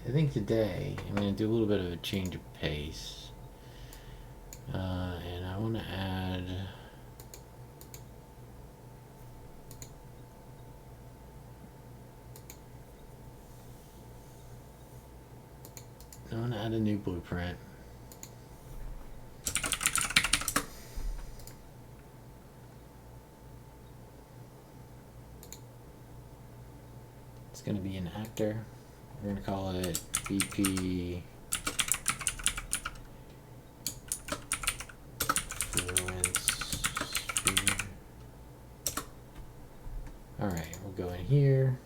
I think today I'm going to do a little bit of a change of pace. And I want to add... a new blueprint. It's going to be an actor. We're going to call it BP Alright, we'll go in here.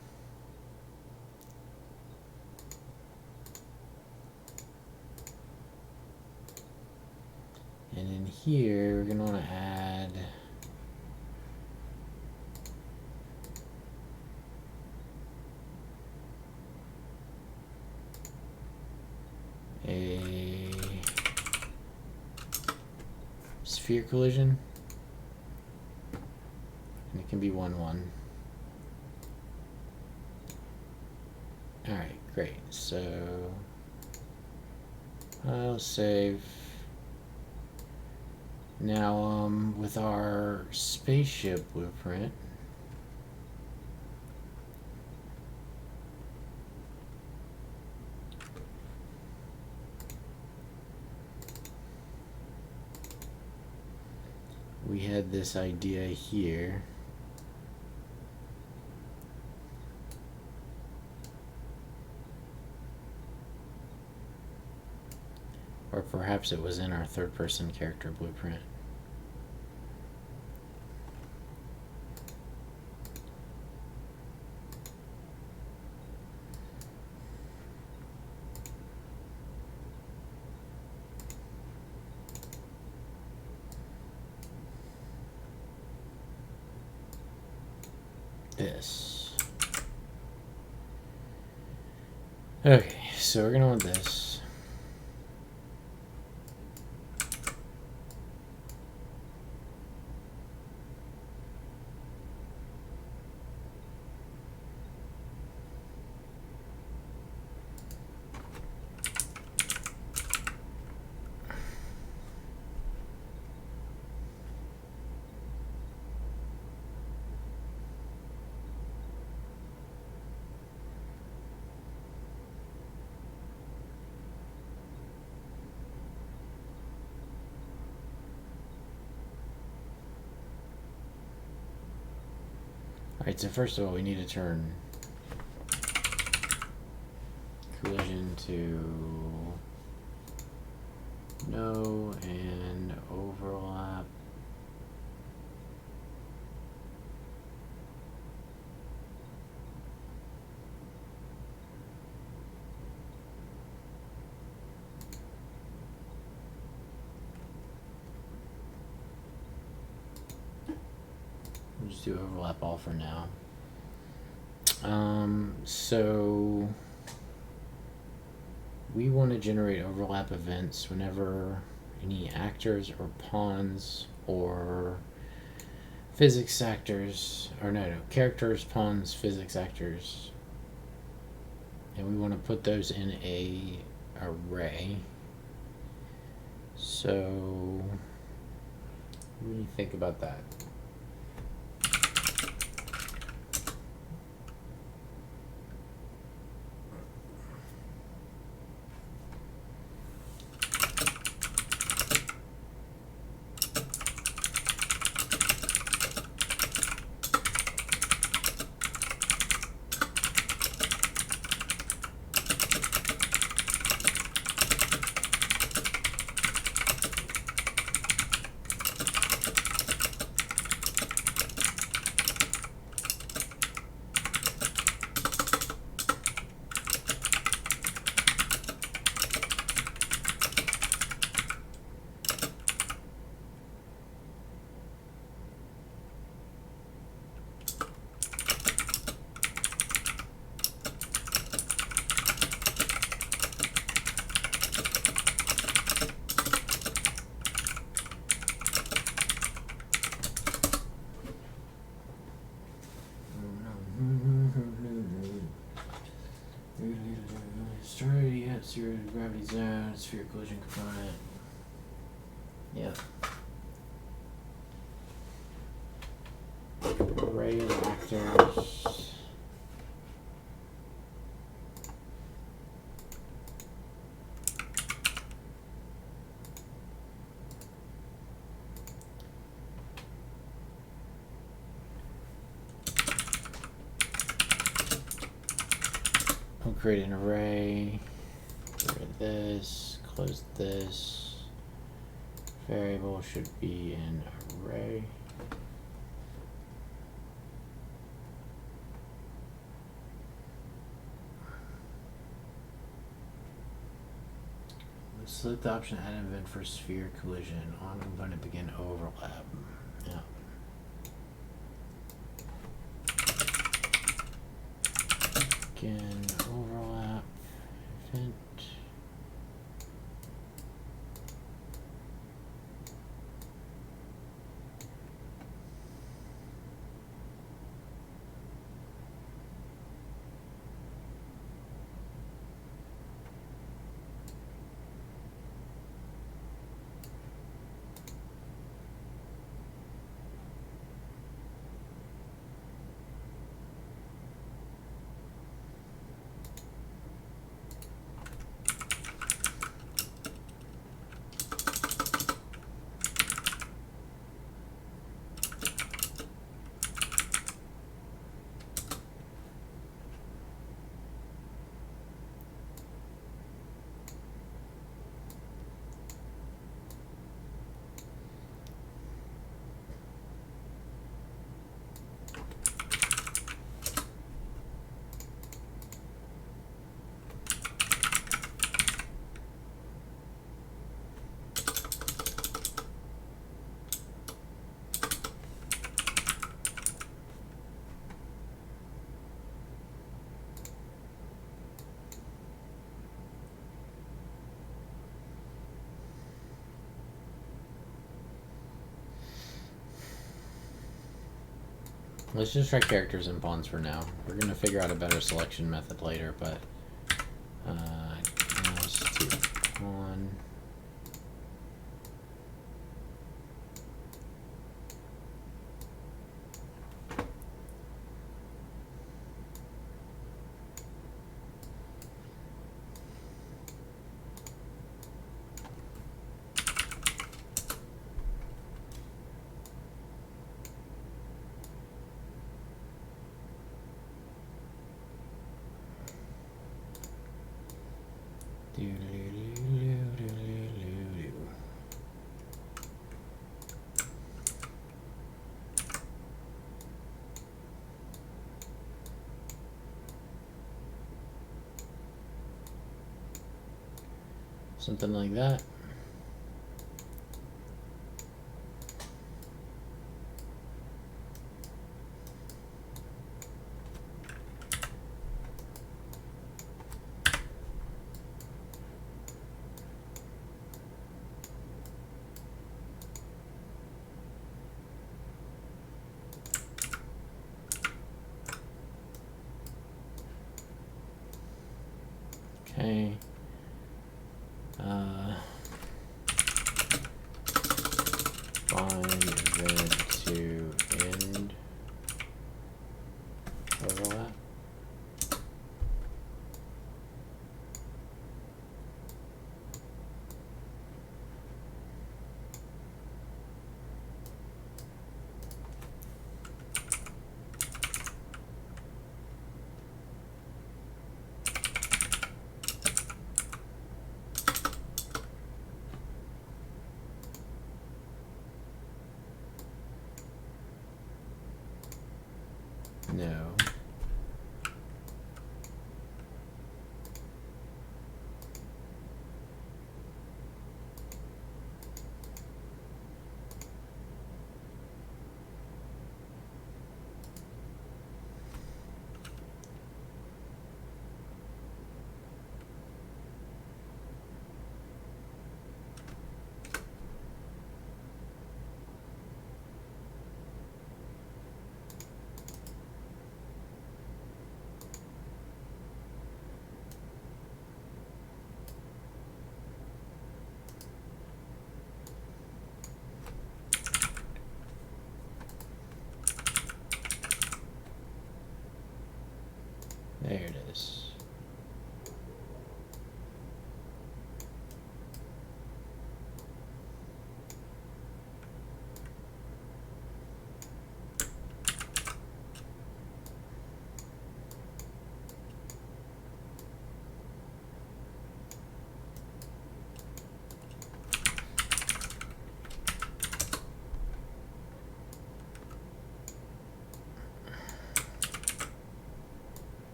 And in here, we're going to want to add a sphere collision. And it can be 1-1. Alright, great. So I'll save. Now, with our spaceship blueprint, we had this idea here. Or perhaps it was in our third-person character blueprint. This. Okay, so we're gonna want this. Alright, so first of all, we need to turn collision to no and overlap. We'll just do overlap all for now. So we want to generate overlap events whenever any actors or pawns or physics actors, or no, characters, pawns, physics actors, and we want to put those in a array. So what do you think about that? asteroid at zero gravity zone, sphere collision component. Yep. Array of actors. We'll create an array. Get rid of this. Close this. Variable should be an array. Let's select the option add event for sphere collision. On component begin overlap. Yeah. Begin overlap event. Let's just try characters and pawns for now. We're gonna figure out a better selection method later, but let's do pawn. Something like that. Okay. Find event to end overlap.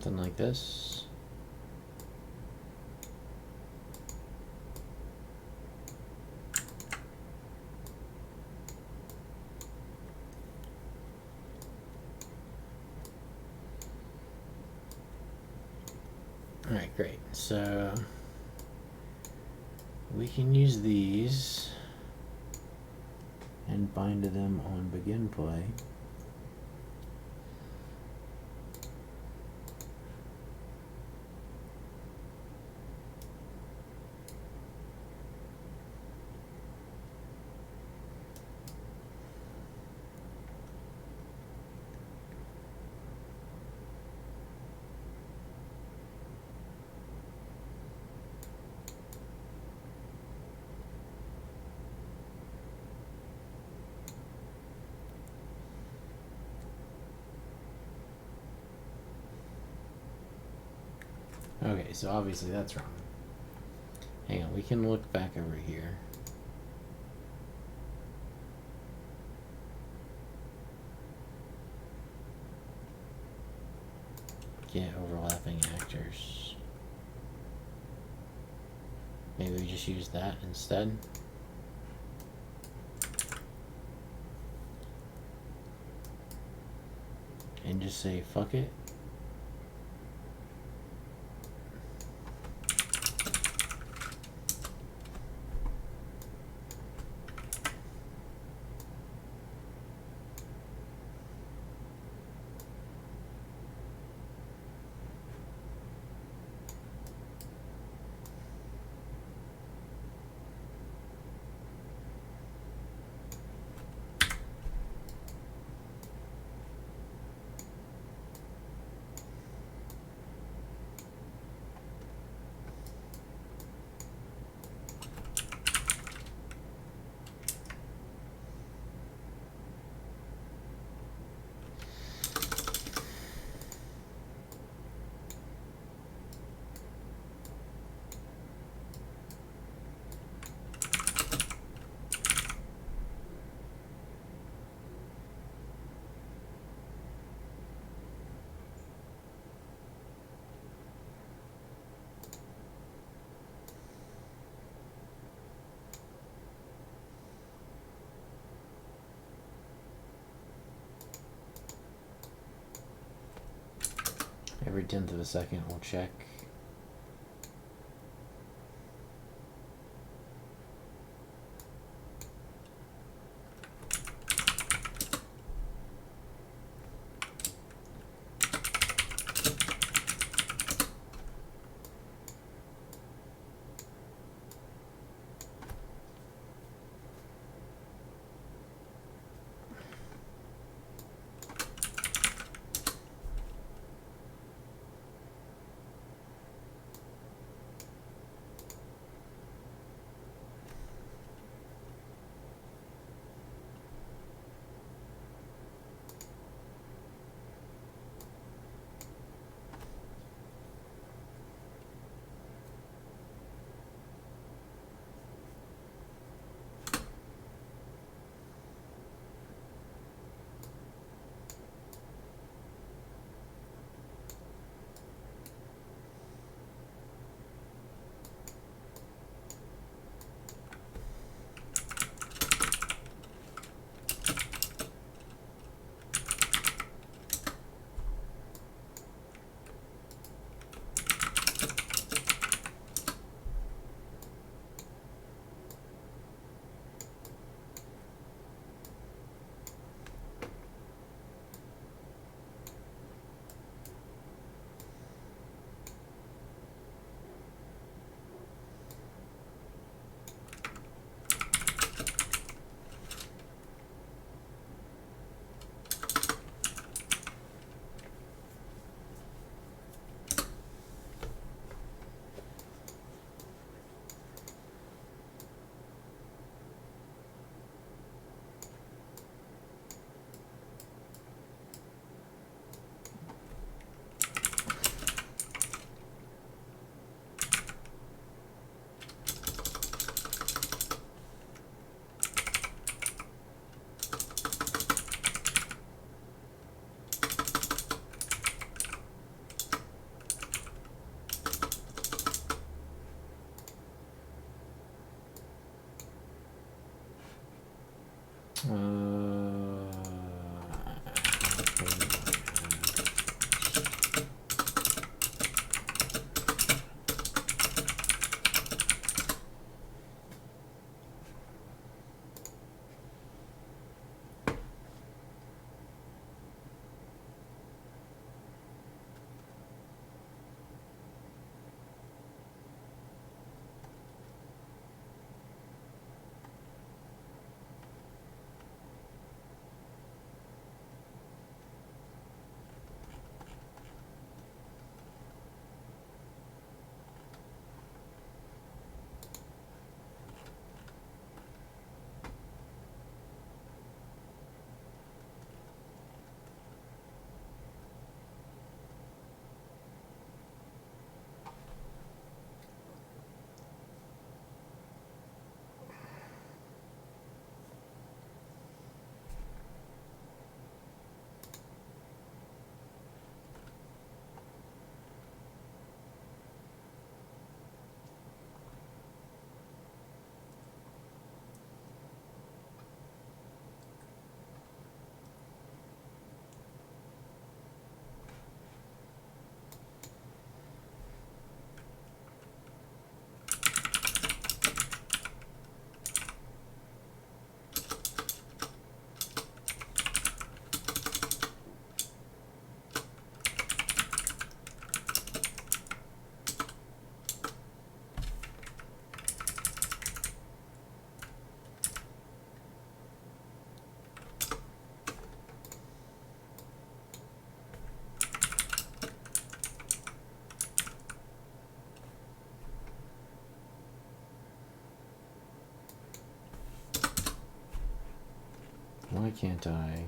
something like this. Alright, great. So we can use these and bind to them on begin play. Okay, so obviously that's wrong. Hang on, we can look back over here. Get overlapping actors. Maybe we just use that instead. And just say fuck it. Every 1/10 of a second we'll check. Why can't I?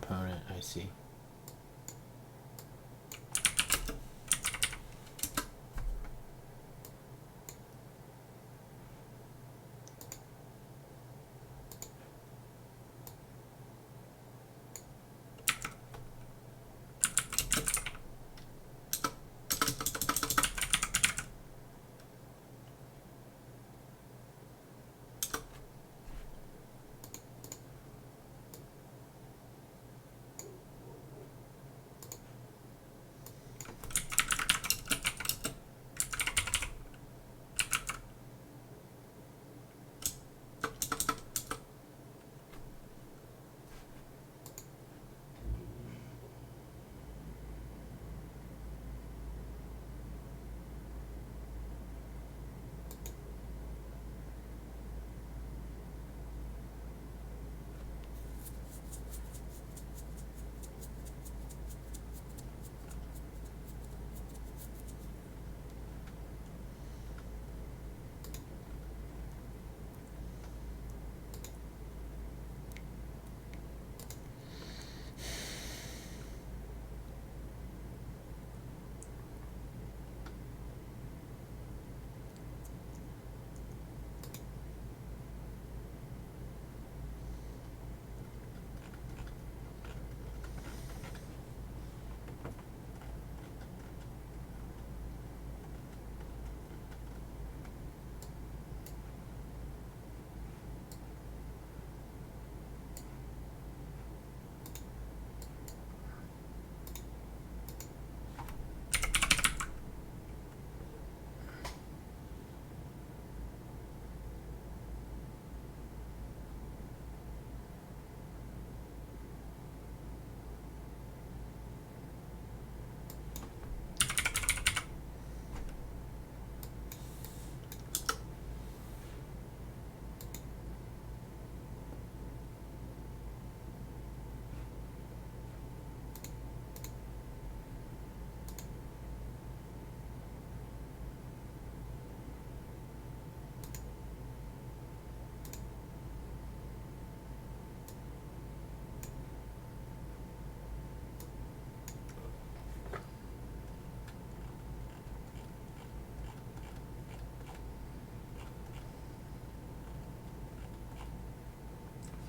component, I see.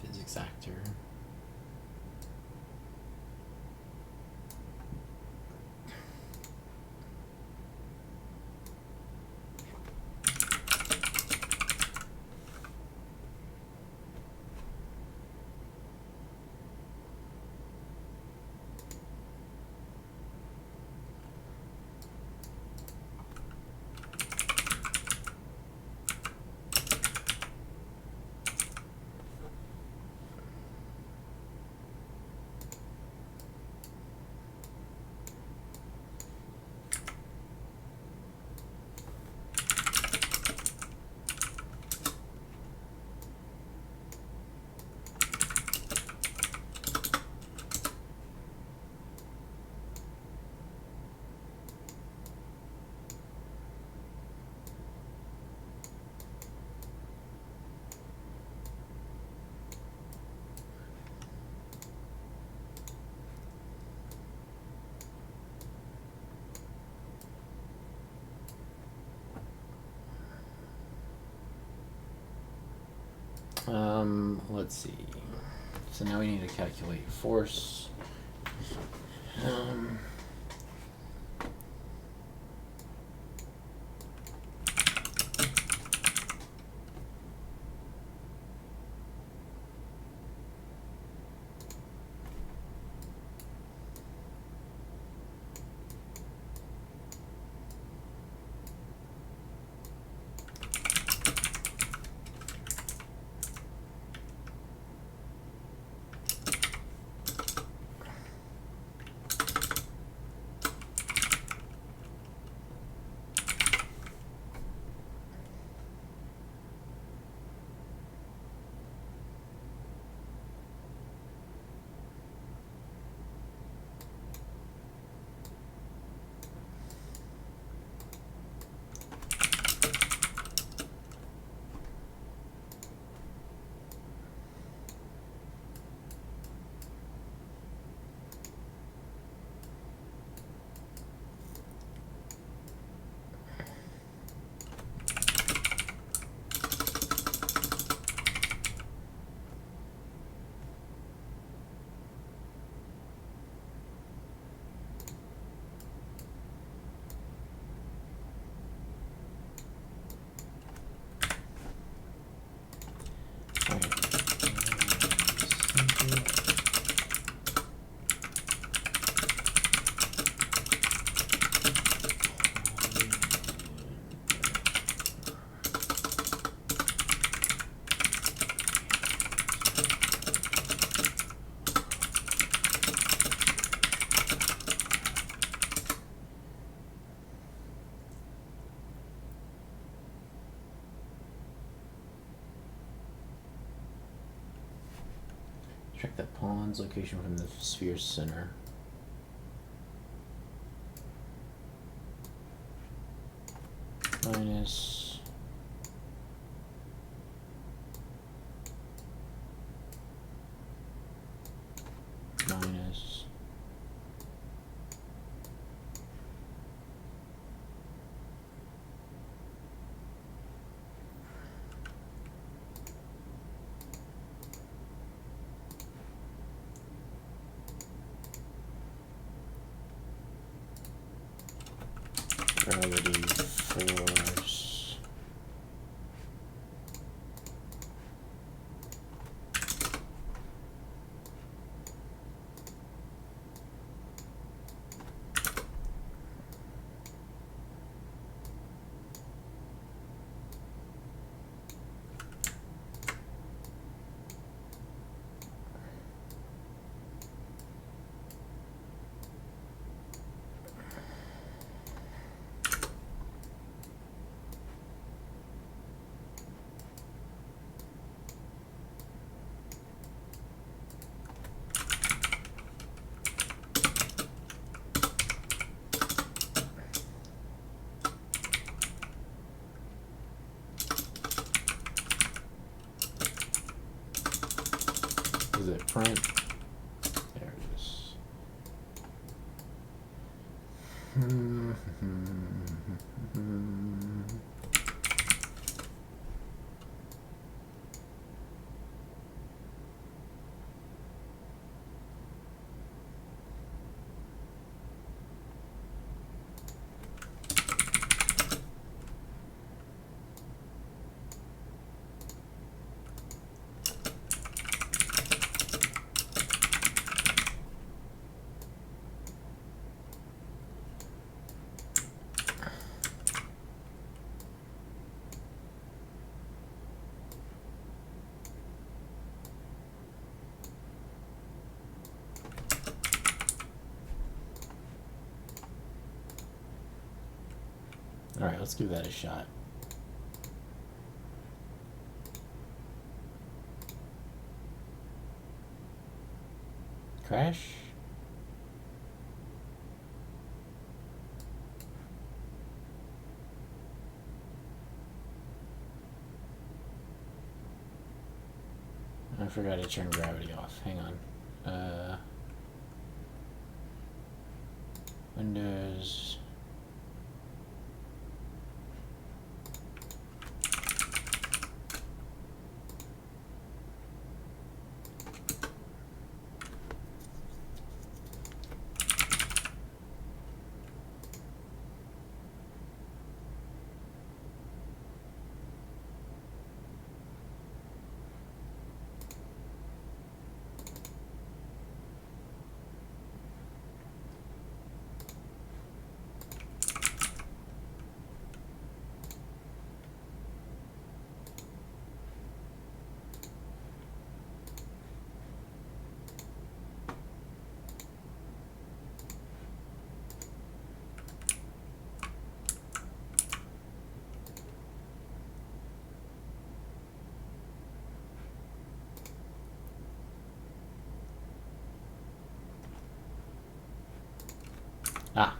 Physics actor. Let's see. So now we need to calculate force. Check the pawn's location from the sphere's center. Minus minus gravity force is it print? There it is. All right, let's give that a shot. Crash? I forgot to turn gravity off. Hang on. Windows. Ah.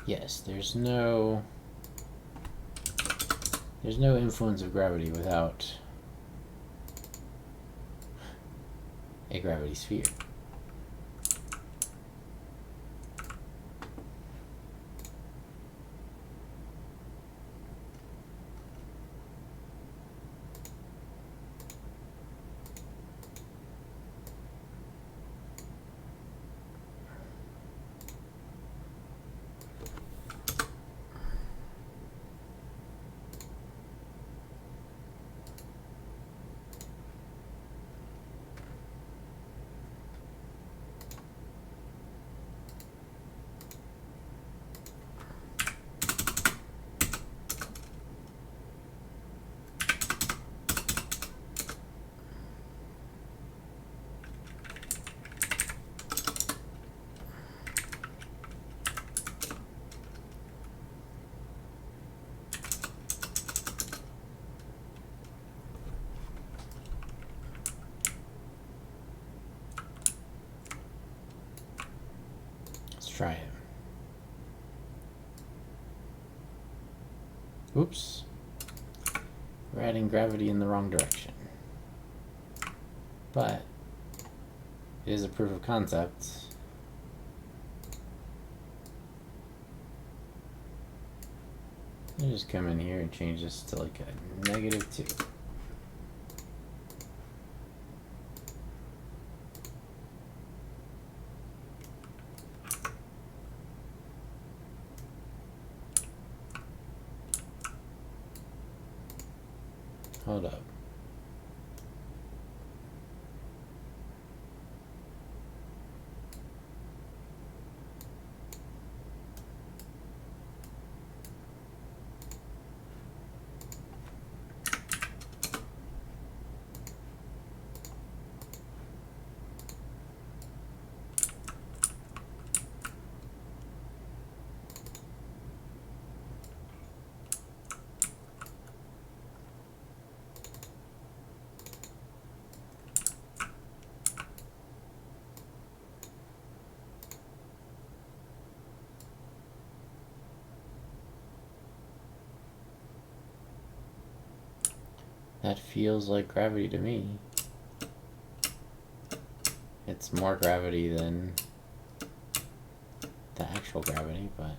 Yes, there's no influence of gravity without a gravity sphere. try it. Oops. We're adding gravity in the wrong direction. But it is a proof of concept. You just come in here and change this to like a -2. Hold up. That feels like gravity to me. It's more gravity than the actual gravity, but...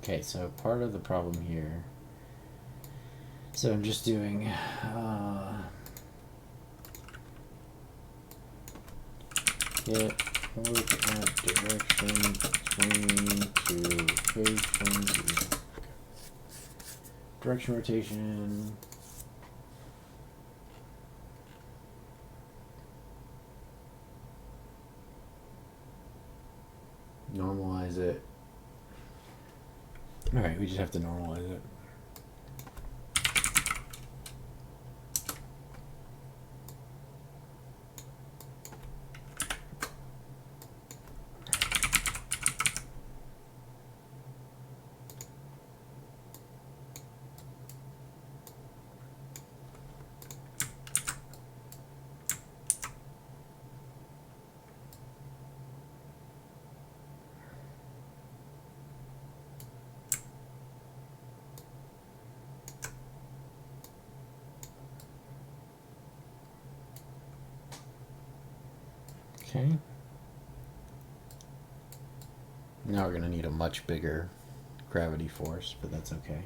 Okay, so part of the problem here, so I'm just doing get look at direction between two equations. Direction rotation. Normalize it. Alright, we just have to normalize it. Okay. Now we're going to need a much bigger gravity force, but that's okay.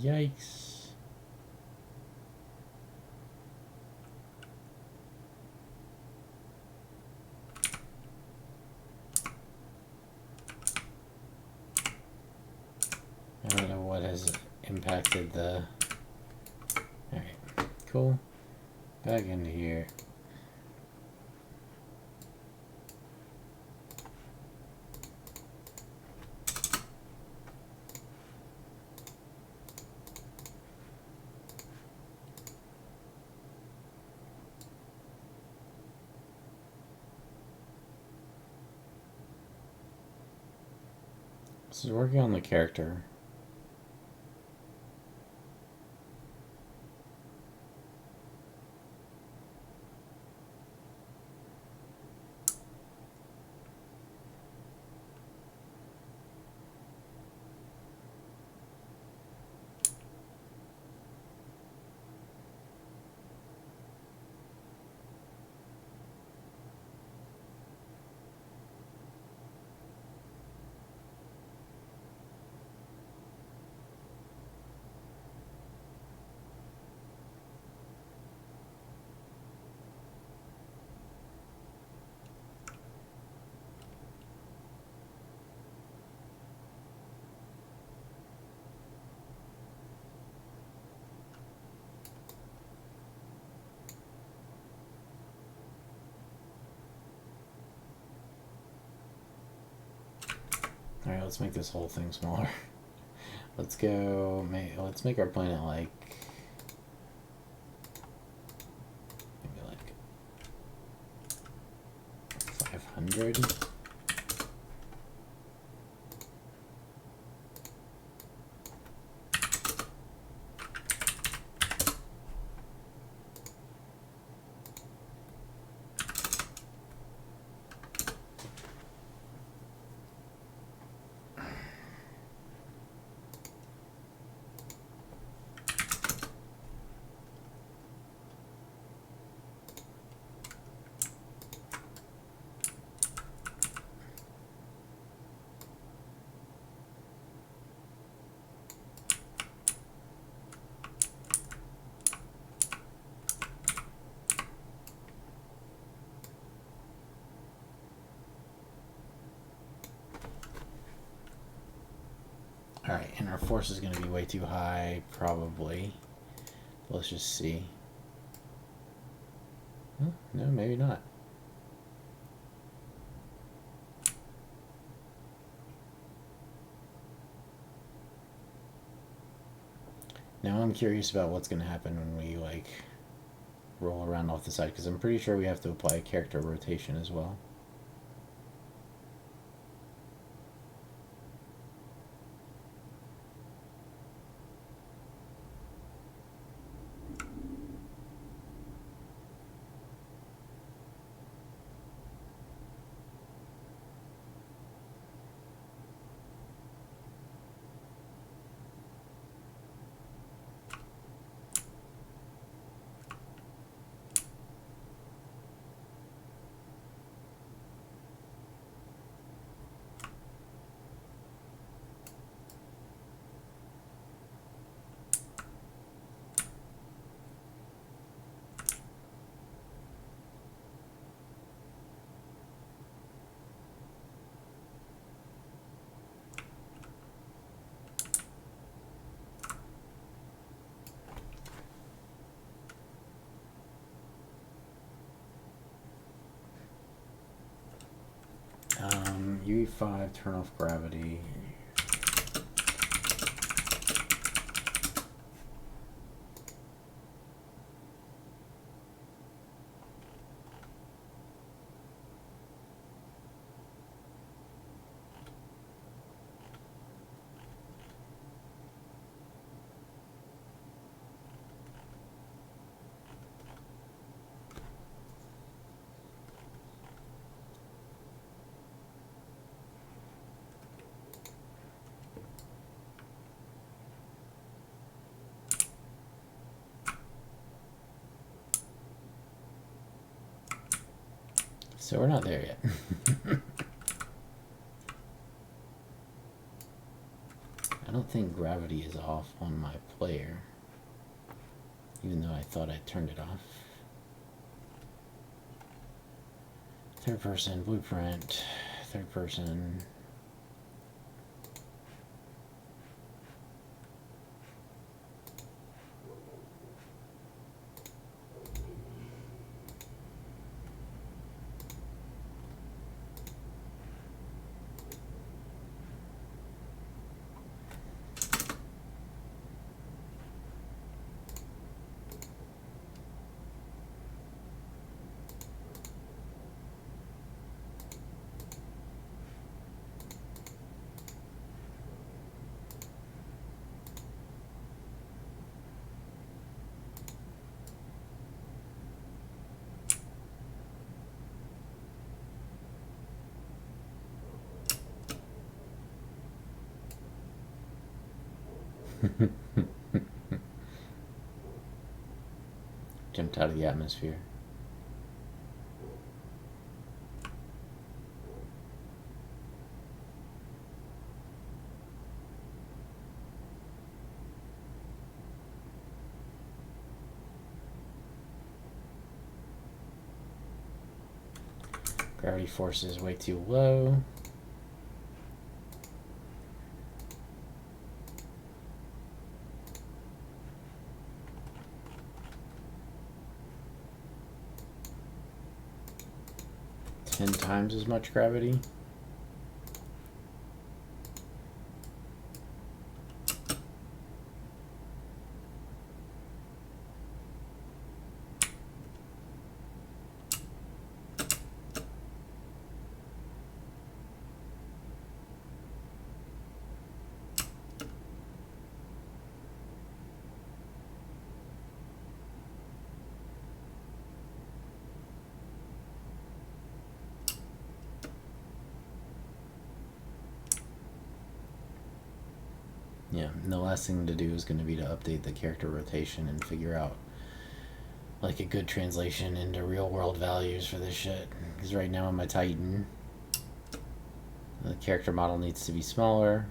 Yikes. I don't know what has impacted the... Alright, cool. Back into here. This is working on the character. Alright, let's make this whole thing smaller. Let's go, let's make our planet like, maybe like 500. Alright, and our force is going to be way too high, probably. Let's just see. Oh, no, maybe not. Now I'm curious about what's going to happen when we, like, roll around off the side, because I'm pretty sure we have to apply character rotation as well. UE5, turn off gravity. So we're not there yet. I don't think gravity is off on my player, even though I thought I turned it off. Third person, blueprint, third person. Jumped out of the atmosphere. Gravity force is way too low. Ten times as much gravity. Yeah, and the last thing to do is going to be to update the character rotation and figure out like a good translation into real world values for this shit. Because right now on my Titan, the character model needs to be smaller.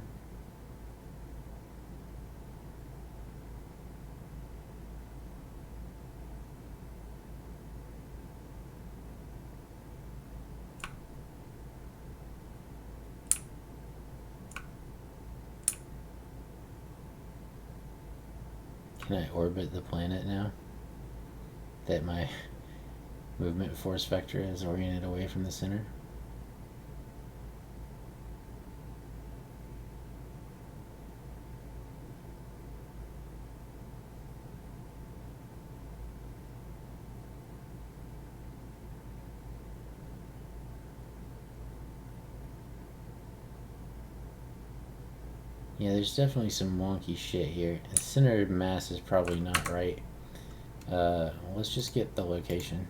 Can I orbit the planet now that my movement force vector is oriented away from the center? Yeah, there's definitely some wonky shit here. The center of mass is probably not right. Let's just get the location.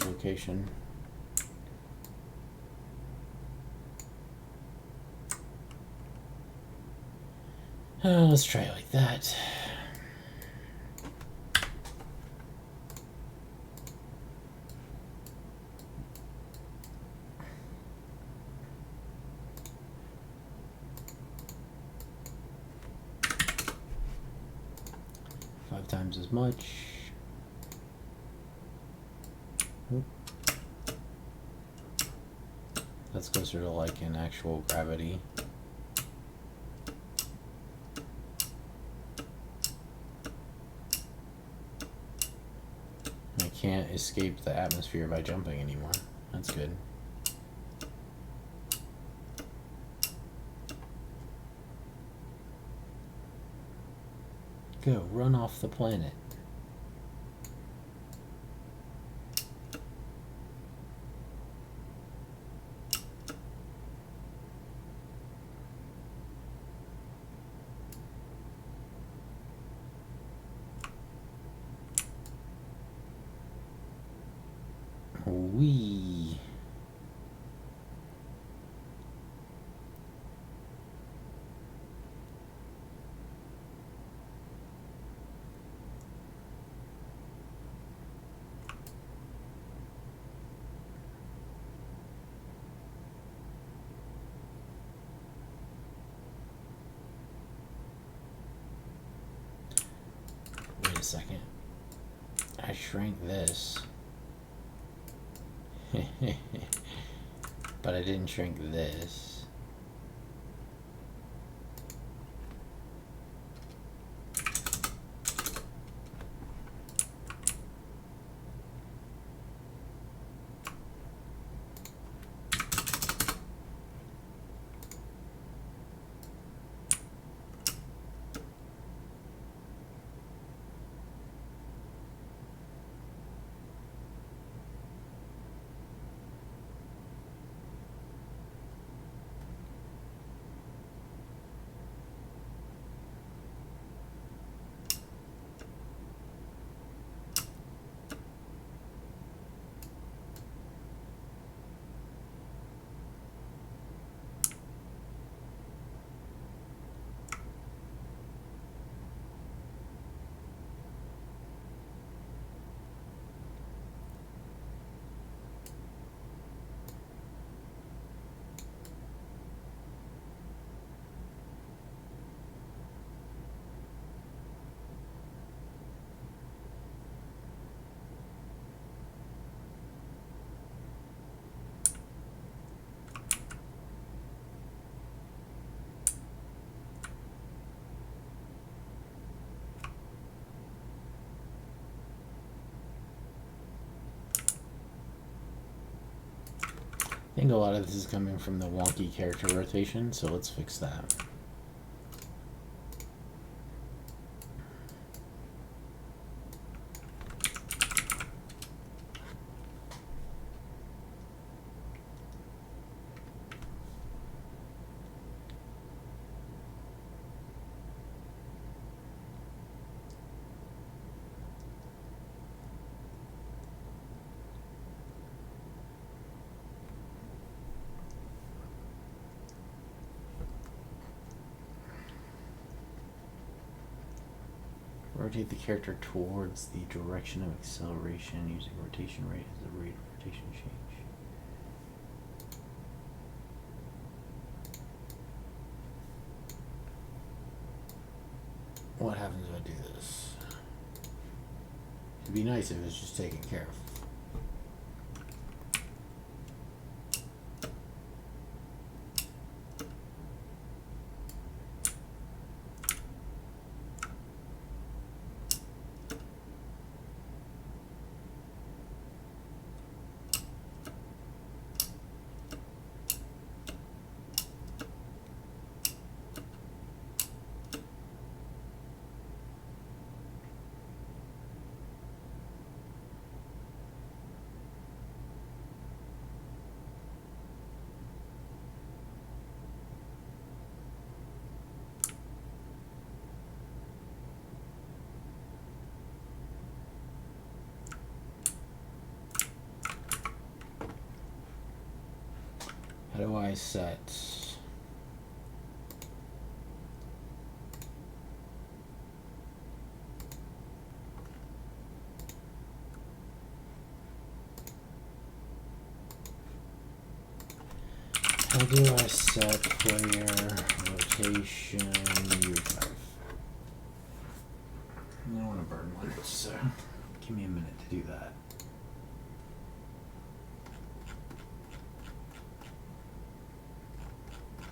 Location. Let's try it like that. Five times as much. Oop. That's closer to like an actual gravity. I can't escape the atmosphere by jumping anymore. That's good. Go, run off the planet. Wee. second. I shrank this. But I didn't shrink this. I think a lot of this is coming from the wonky character rotation, so let's fix that. Rotate the character towards the direction of acceleration using rotation rate as the rate of rotation change. What happens if I do this? It'd be nice if it was just taken care of. How do I set? How do I set player rotation UE5? I don't want to burn one, so give me a minute to do that.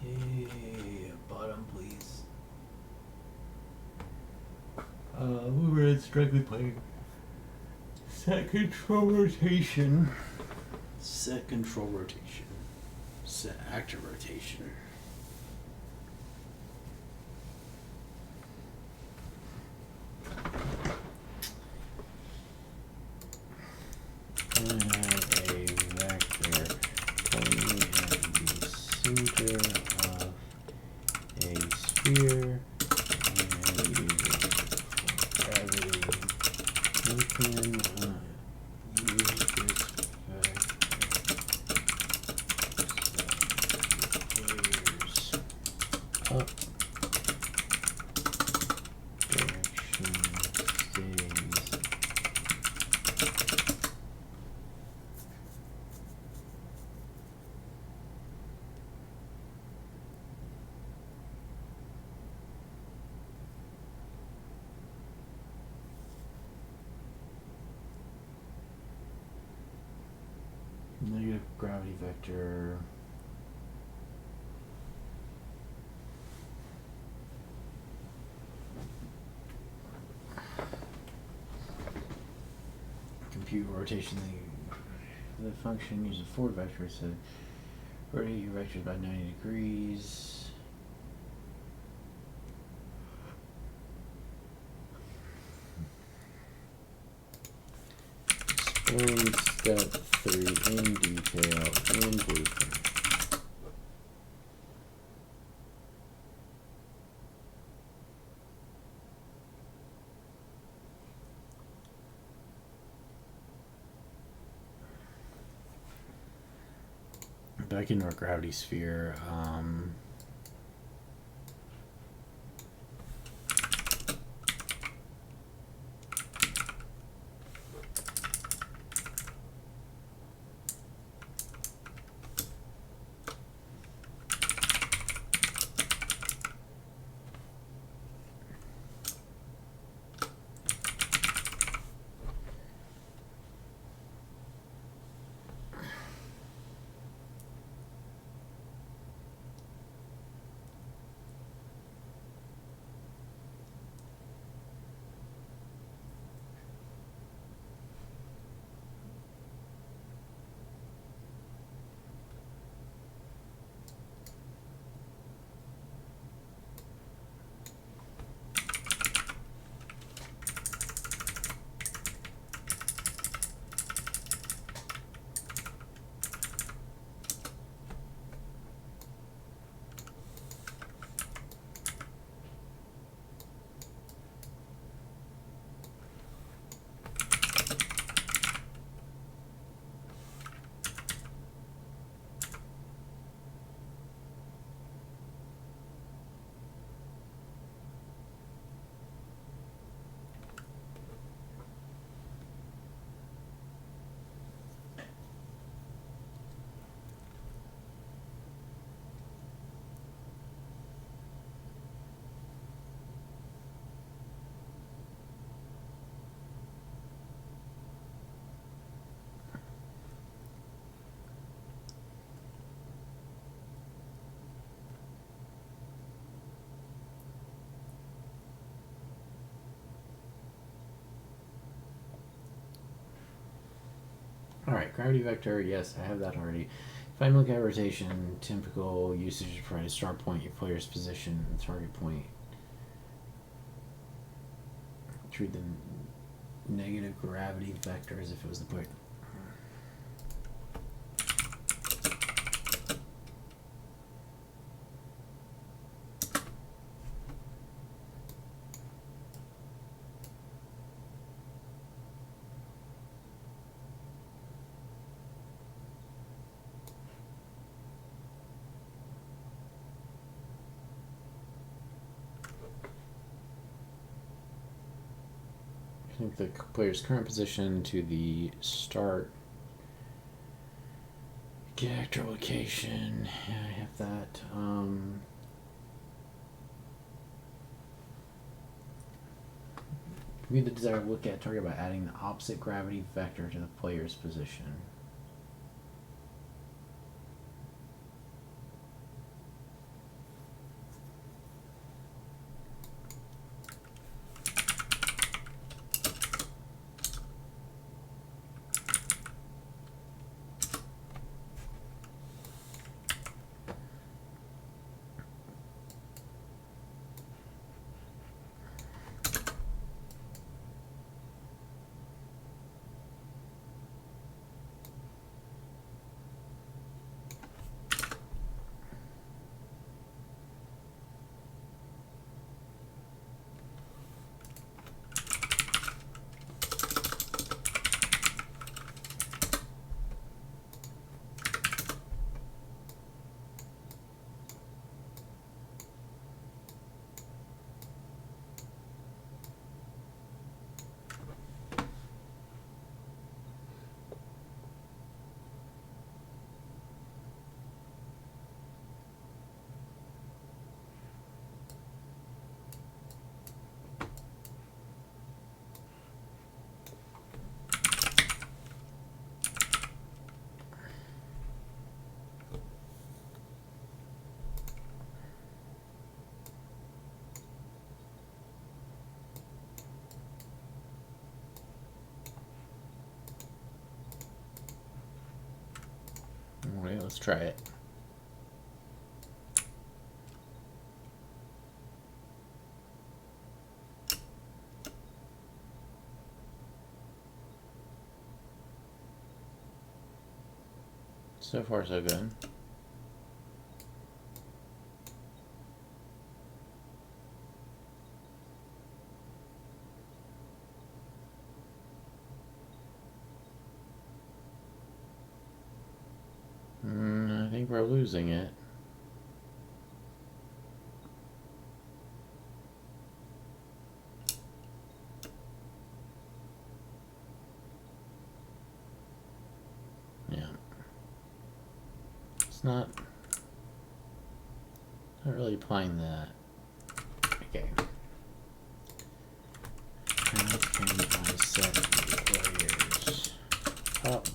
Yay, bottom please. We were directly playing set control rotation. Set control rotation. Set actor rotation. I have a vector pointing at the center of a sphere and using gravity. We can use this vector up. Direction stays. gravity vector. Compute rotation. The function uses a forward vector, so rotate your vectors by 90 degrees. Explain step 3 in detail in blueprint. Back into our gravity sphere. Alright, gravity vector, yes, I have that already. If I look at rotation, typical usage is provide a start point, your player's position, and target point. Treat the negative gravity vector as if it was the point. The player's current position to the start get actor location. Yeah, I have that. Give me the desired look at target by adding the opposite gravity vector to the player's position. try it. So far, so good. I think we're losing it. Yeah. It's not really applying that. Okay. How can I set players up?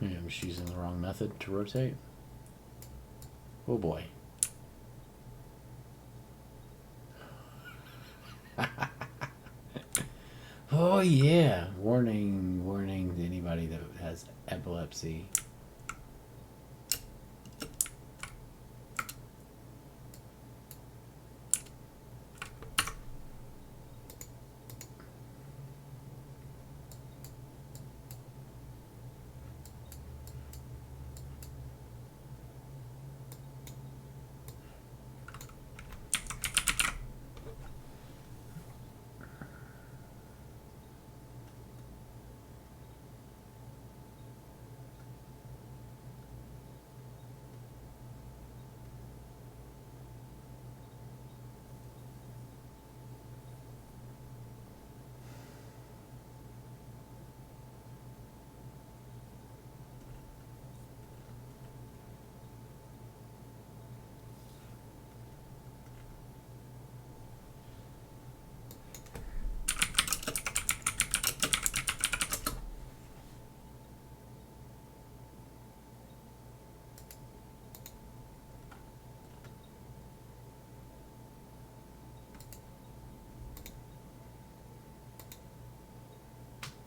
Maybe I'm just using the wrong method to rotate. Oh boy. Oh yeah. Warning, warning to anybody that has epilepsy.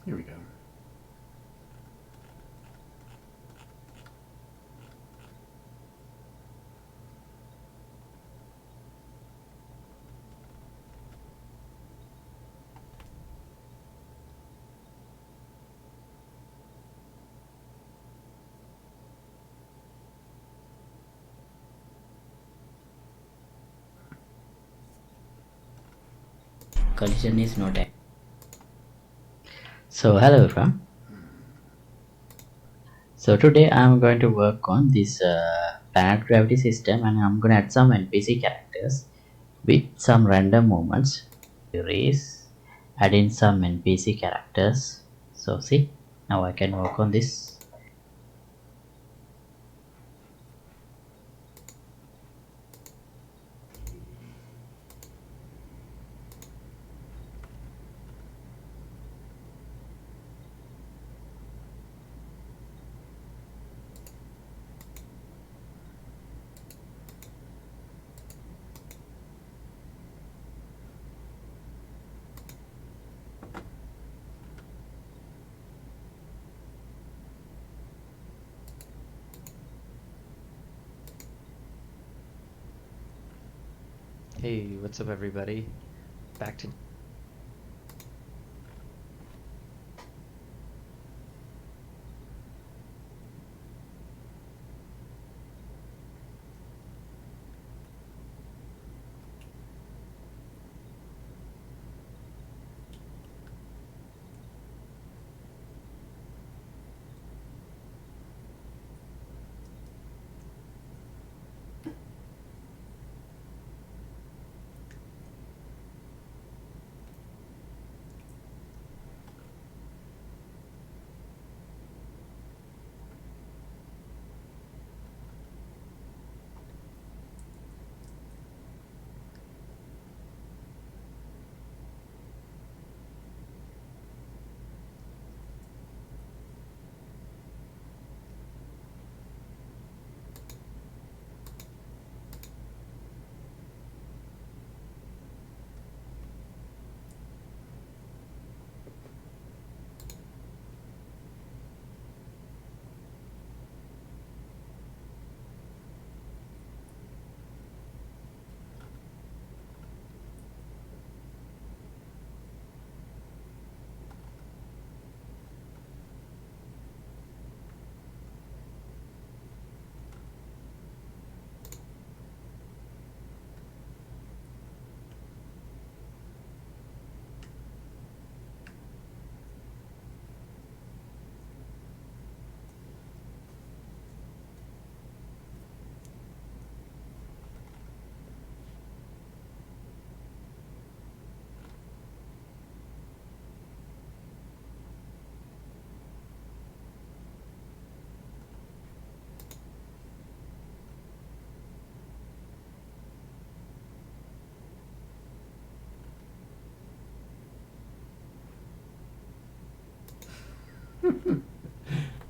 Here we go. collision is not active. So hello everyone. So today I'm going to work on this planet gravity system, and I'm going to add some NPC characters with some random movements. Erase, add in some NPC characters. So see, now I can work on this. Hey, what's up everybody? Back to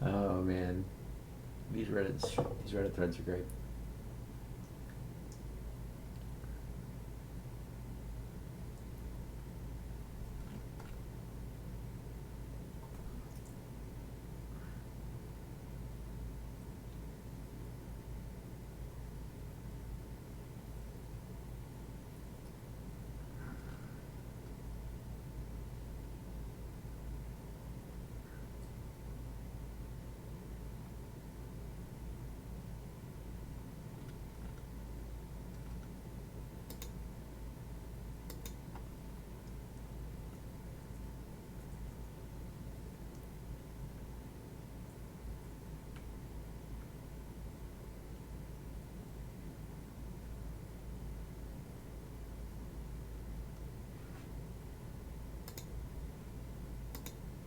Oh man, these Reddit threads are great.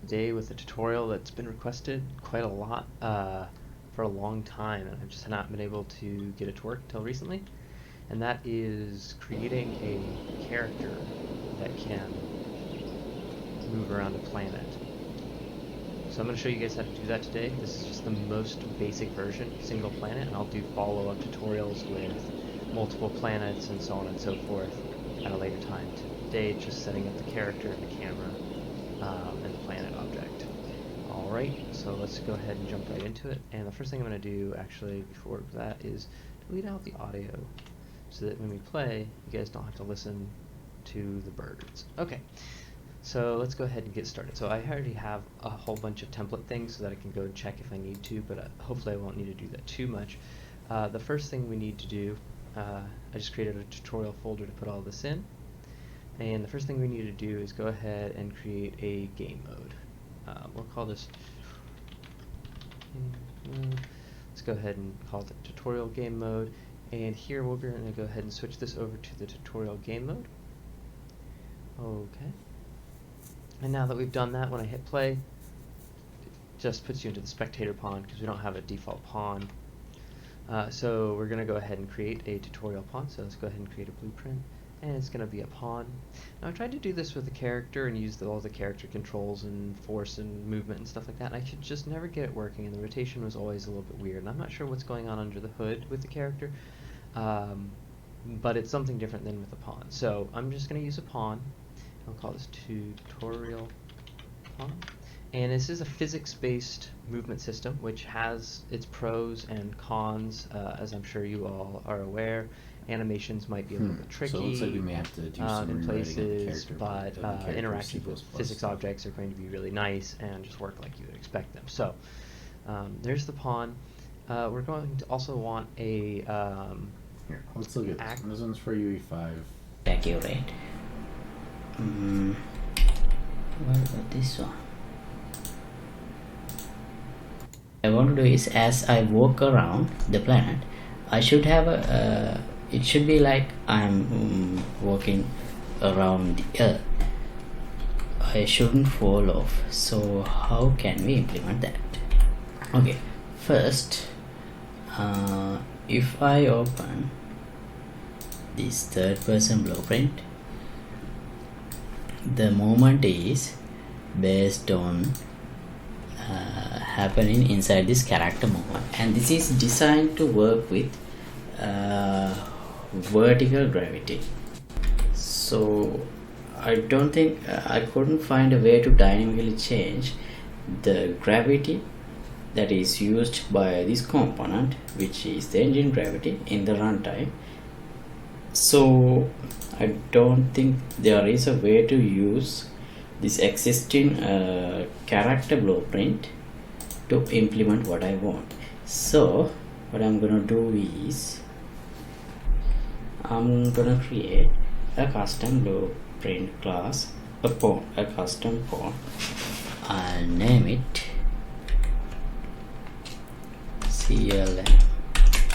today with a tutorial that's been requested quite a lot for a long time, and I've just not been able to get it to work until recently. And that is creating a character that can move around a planet. So I'm going to show you guys how to do that today. This is just the most basic version, single planet, and I'll do follow-up tutorials with multiple planets and so on and so forth at a later time. Today, just setting up the character, the camera, and the planet object. Alright, so let's go ahead and jump right into it. And the first thing I'm going to do, actually, before that, is delete out the audio so that when we play, you guys don't have to listen to the birds. Okay. So let's go ahead and get started. So I already have a whole bunch of template things so that I can go and check if I need to, but hopefully I won't need to do that too much. The first thing we need to do, I just created a tutorial folder to put all this in. And the first thing we need to do is go ahead and create a game mode. We'll call this let's go ahead and call it the tutorial game mode, and here we're going to go ahead and switch this over to the tutorial game mode. Okay, and now that we've done that, when I hit play, it just puts you into the spectator pawn because we don't have a default pawn. So we're going to go ahead and create a tutorial pawn. So let's go ahead and create a blueprint, and it's going to be a pawn. Now I tried to do this with a character and use all the character controls and force and movement and stuff like that, and I could just never get it working, and the rotation was always a little bit weird, and I'm not sure what's going on under the hood with the character, but it's something different than with a pawn. So I'm just going to use a pawn. I'll call this tutorial pawn. And this is a physics-based movement system, which has its pros and cons, as I'm sure you all are aware. Animations might be a little bit tricky So it looks like we may have to do some in rewriting of the places, character, but the character interactions with C++ physics stuff. objects are going to be really nice and just work like you would expect them. So there's the pawn. We're going to also want a Here, let's look at this. This one's for UE5. accurate. What about this one? I want to do is, as I walk around the planet, I should have a it should be like I'm walking around the earth. I shouldn't fall off. So how can we implement that? Okay, first if I open this third person blueprint, the movement is based on happening inside this character movement, and this is designed to work with vertical gravity. So I don't think I couldn't find a way to dynamically change the gravity that is used by this component, which is the engine gravity, in the runtime. So I don't think there is a way to use this existing character blueprint to implement what I want. So what I'm gonna do is I'm gonna create a custom blueprint class, a custom pawn. I'll name it CLM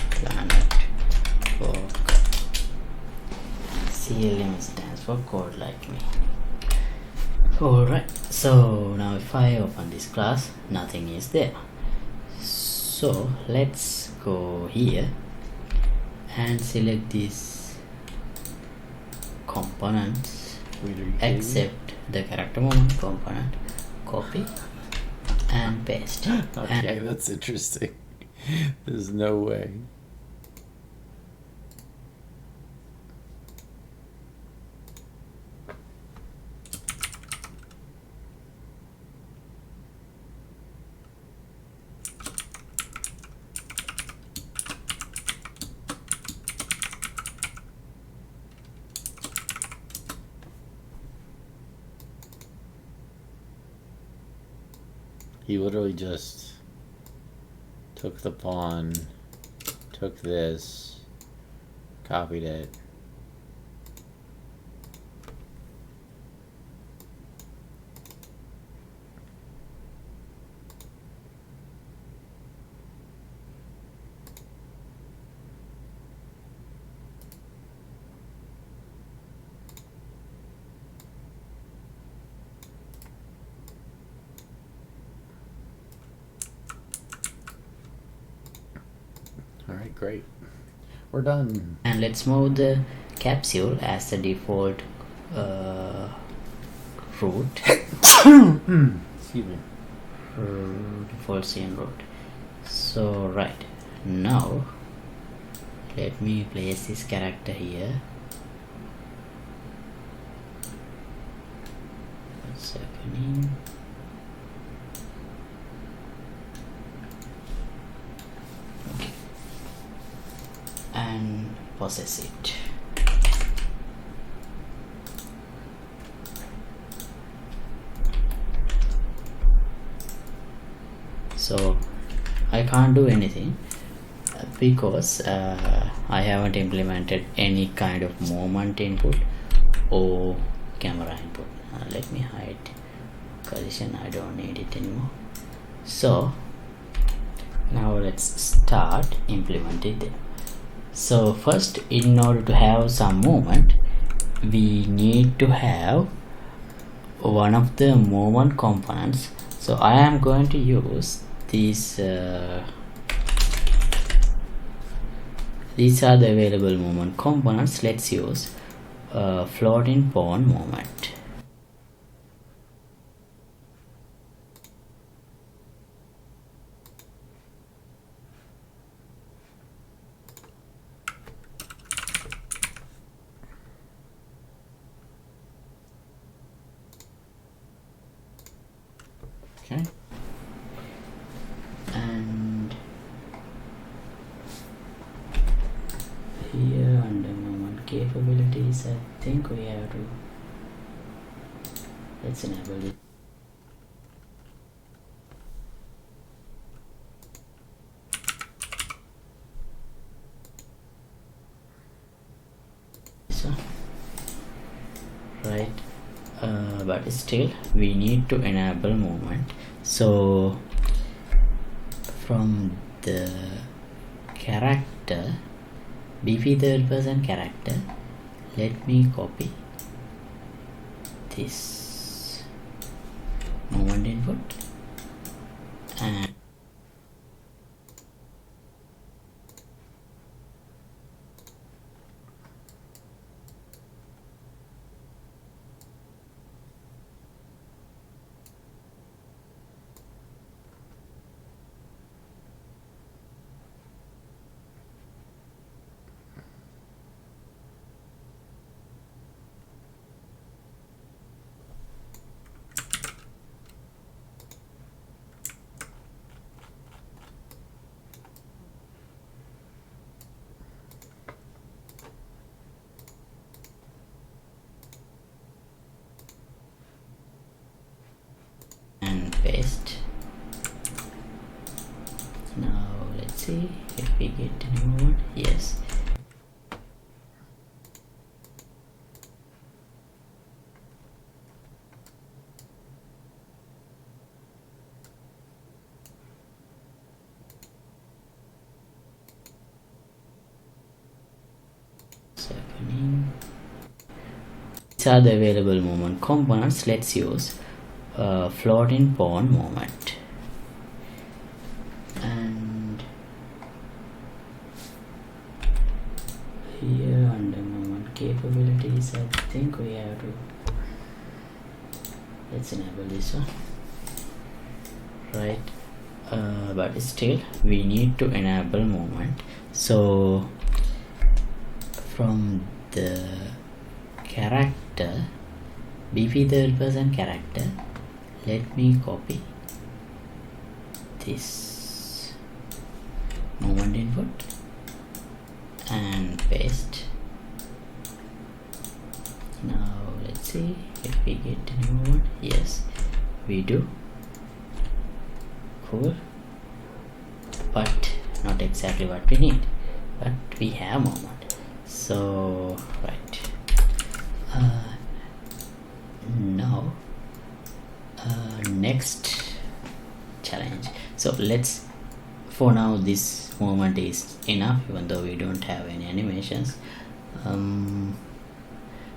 planet work. CLM stands for code like me. Alright, so now if I open this class, nothing is there. So let's go here and select these components, except the character movement component, copy and paste. Okay, that's interesting. There's no way. He literally just took the pawn, took this, copied it. Alright, great. We're done. And let's move the capsule as the default route. Excuse me. Default scene route. So right now let me place this character here. What's happening? Okay. And process it. So I can't do anything because I haven't implemented any kind of movement input or camera input. Let me hide collision, I don't need it anymore. So now let's start implementing it. So first, in order to have some movement, we need to have one of the movement components. So I am going to use these are the available movement components. Let's use floating point movement. Okay. And here under movement capabilities, I think we have to, let's enable it. So, right, but still we need to enable movement. So from the character BP third person character, let me copy this movement input and paste. Now let's see if we get a new one. Yes. What's happening? These are the available movement components. Let's use floating point movement. And here under movement capabilities, I think we have to, let's enable this one. Right, but still we need to enable movement. So from the character BP third person character, let me copy this movement input and paste. Now let's see if we get a new one. Yes, we do. Cool, but not exactly what we need, but we have movement. So right, now next challenge. So let's, for now this movement is enough, even though we don't have any animations.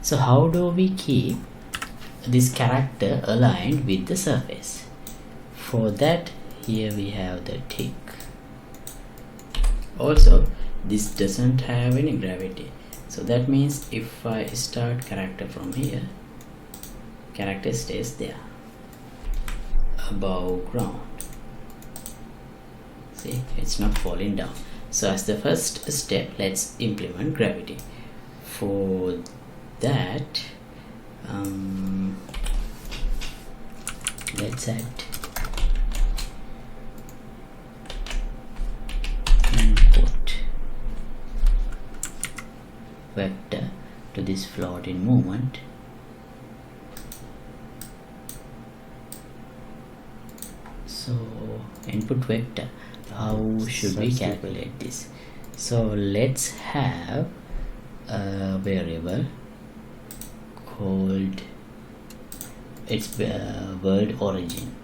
So how do we keep this character aligned with the surface? For that, here we have the tick. Also, this doesn't have any gravity, so that means if I start character from here, character stays there above ground. See, it's not falling down. So as the first step, let's implement gravity. For that, let's add input vector to this floating movement. So input vector, how should we calculate this? So let's have a variable hold its world origin.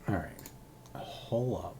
All right. Hold up.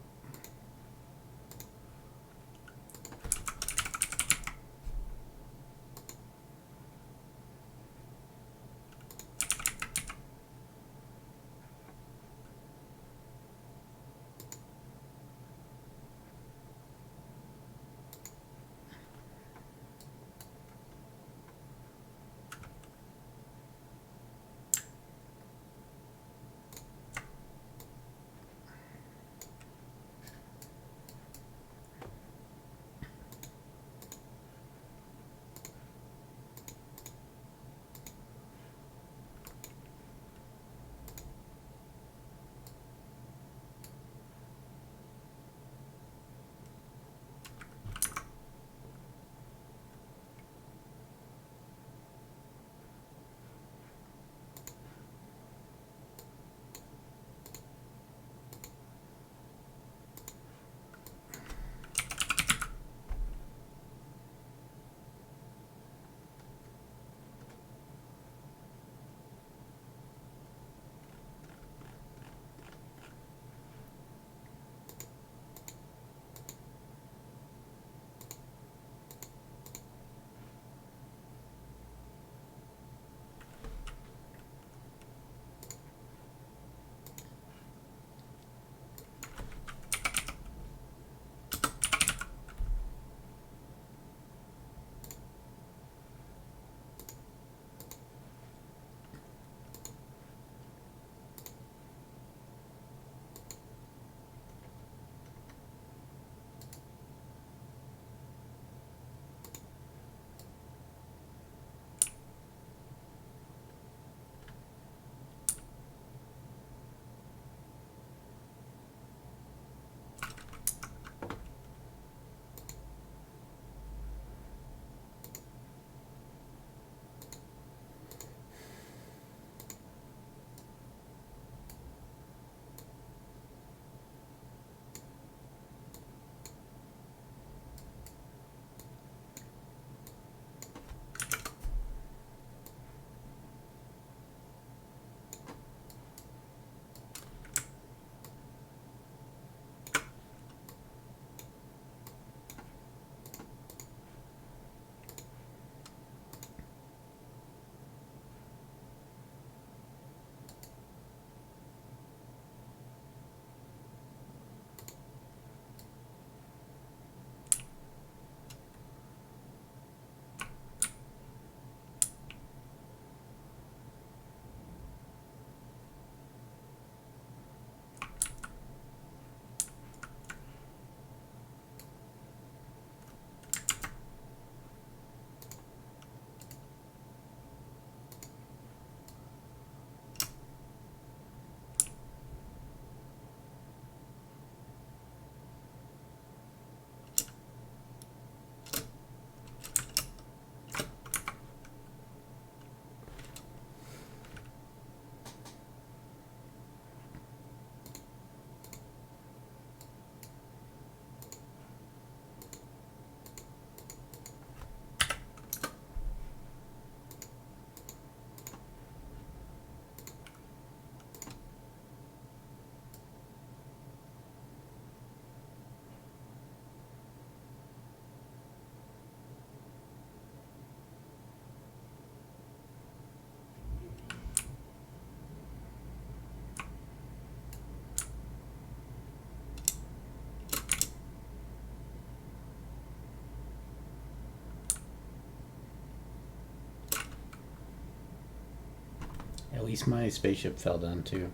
least my spaceship fell down too.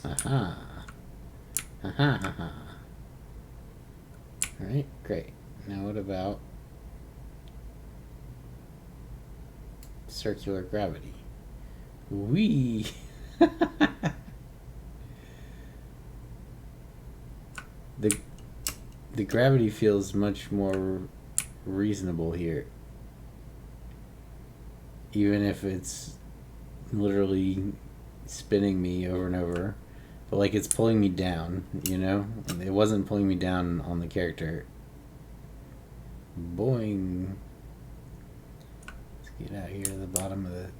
Aha. Aha, aha. Alright, great. Now what about circular gravity? Whee! The gravity feels much more reasonable here. Even if it's literally spinning me over and over. But like it's pulling me down, you know? It wasn't pulling me down on the character. Boing. Let's get out here to the bottom of the...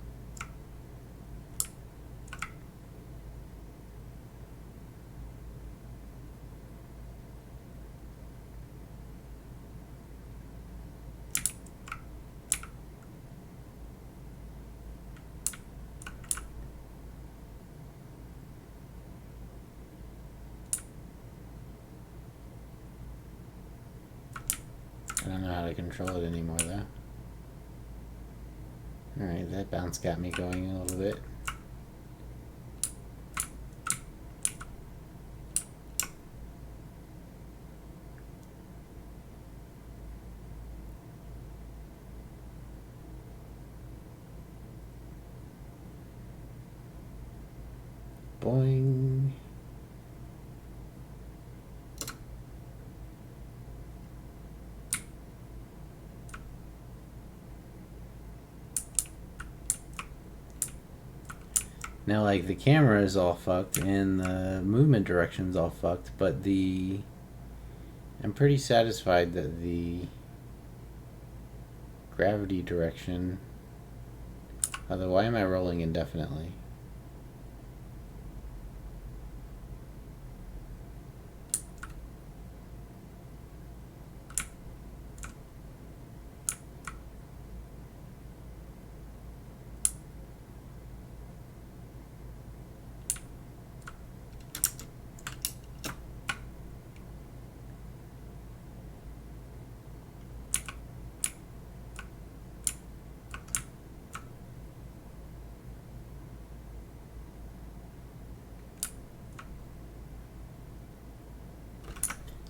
I don't know how to control it anymore though. Alright, that bounce got me going a little bit. Boing. Now, like, the camera is all fucked and the movement direction's all fucked, but I'm pretty satisfied that the gravity direction... Although, why am I rolling indefinitely?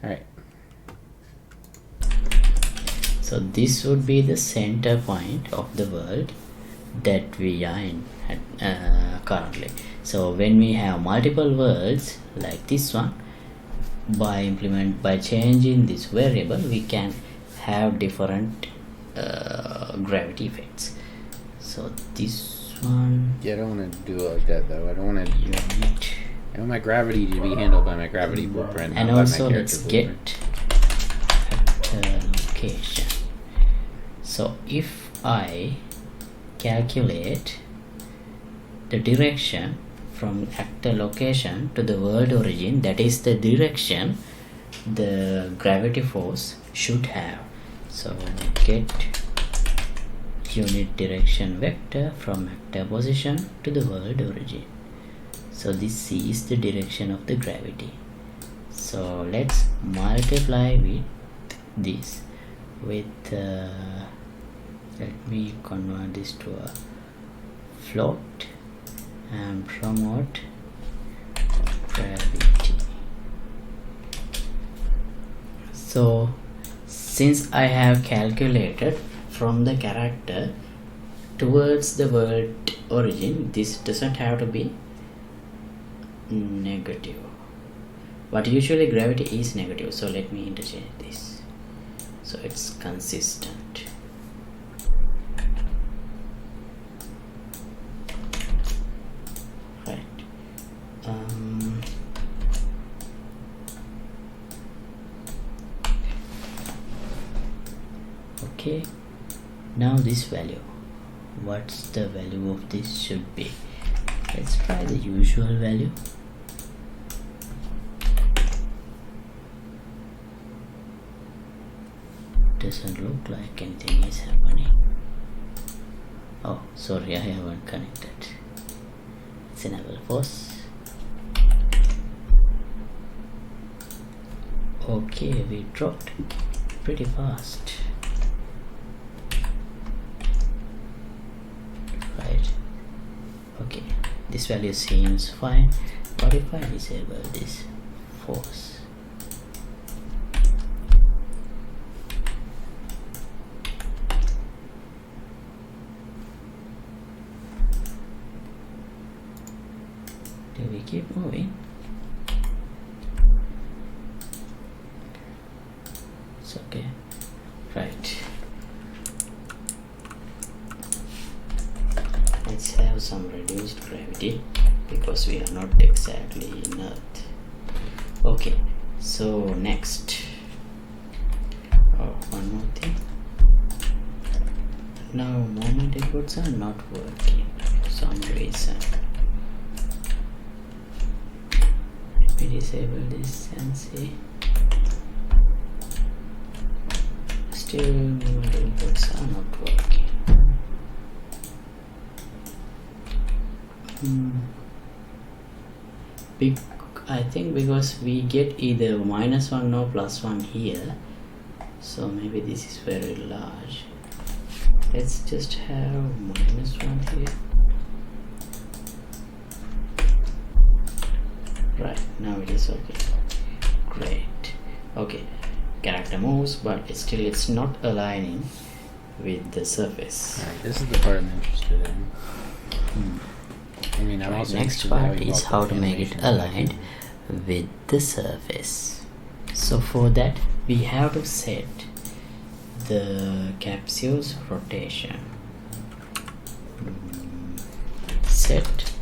Alright. So this would be the center point of the world that we are in currently. So when we have multiple worlds like this one, by changing this variable, we can have different gravity effects. So this one... Yeah, I don't want to do it like that though. I don't want to... I want my gravity to be handled by my gravity blueprint. And also let's get vector location. So if I calculate the direction from actor location to the world origin, that is the direction the gravity force should have. So get unit direction vector from actor position to the world origin. So this is the direction of the gravity. So let's multiply with this with let me convert this to a float and promote gravity. So since I have calculated from the character towards the world origin, this doesn't have to be negative, but usually gravity is negative, so let me interchange this so it's consistent. Right. Okay, now this value, what's the value of this should be? Let's try the usual value. Doesn't look like anything is happening. Oh, sorry, I haven't connected. It's enable force. Okay, we dropped pretty fast. Right. Okay, this value seems fine. What if I disable this force? Do we keep moving? It's okay. Right. Let's have some reduced gravity because we are not exactly in Earth. Okay, so next. Oh, one more thing. Now moment inputs are not working for some reason. Let me disable this and see. Still moment inputs are not working. I think because we get either -1 or +1 here, so maybe this is very large. Let's just have -1 here. Right, now it is okay. Great. Okay, character moves, but it's not aligning with the surface. Alright, this is the part I'm interested in. I mean, I'm also Next interested in part is how to make it aligned with the surface. So for that we have to set the capsule's rotation. Set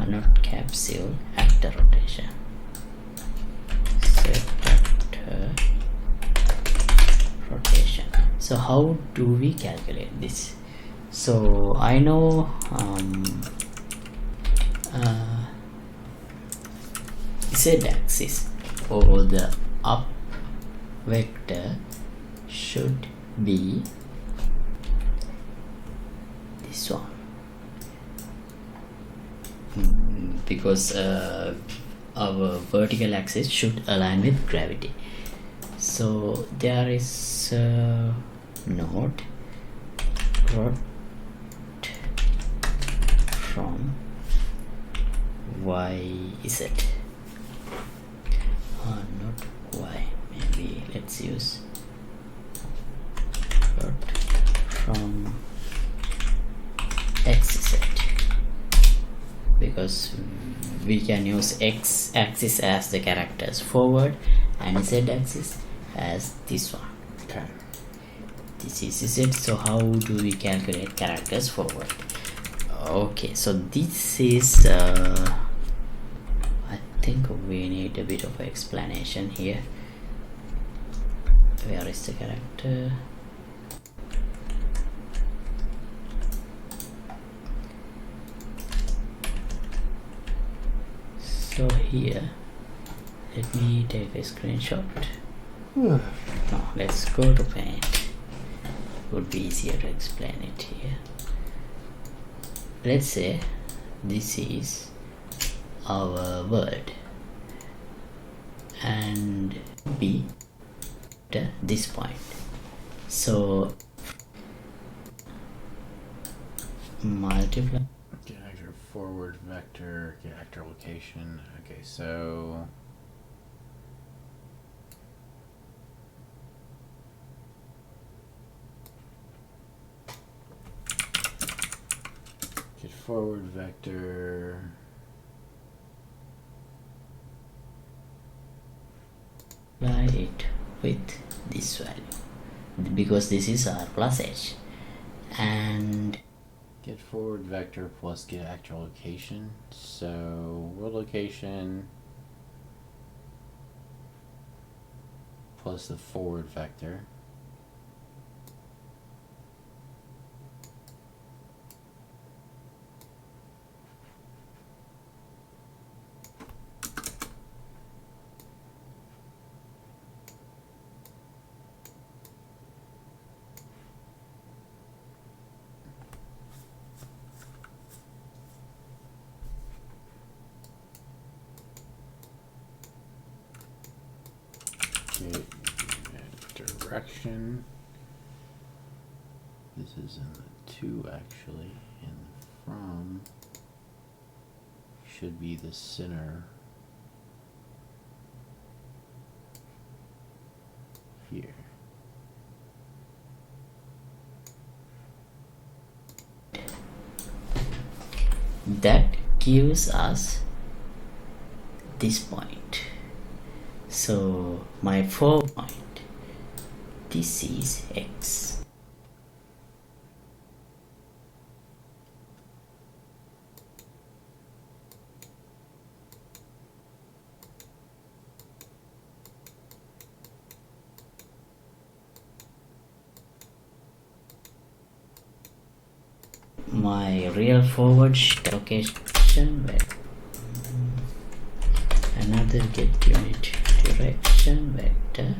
not capsule, actor rotation. Set actor rotation. So how do we calculate this? So I know z-axis or the up vector should be this one, because our vertical axis should align with gravity. So there is a node rot from YZ, not Y, maybe let's use rot from XZ, because we can use X axis as the characters forward and Z axis as this one. Okay. This is Z. So how do we calculate characters forward? Okay, so this is I think we need a bit of explanation here. Where is the character? So here, let me take a screenshot. No, let's go to paint. Would be easier to explain it here. Let's say this is our world and be at this point. So multiply Get actor forward vector, get actor location. Okay, so forward vector apply it with this value because this is r plus h, and get forward vector plus get actual location. So world location plus the forward vector. Direction. This is in the 2 actually, and the from should be the center here. that gives us this point. So my 4 point, this is x. My real forward location vector, another get unit direction vector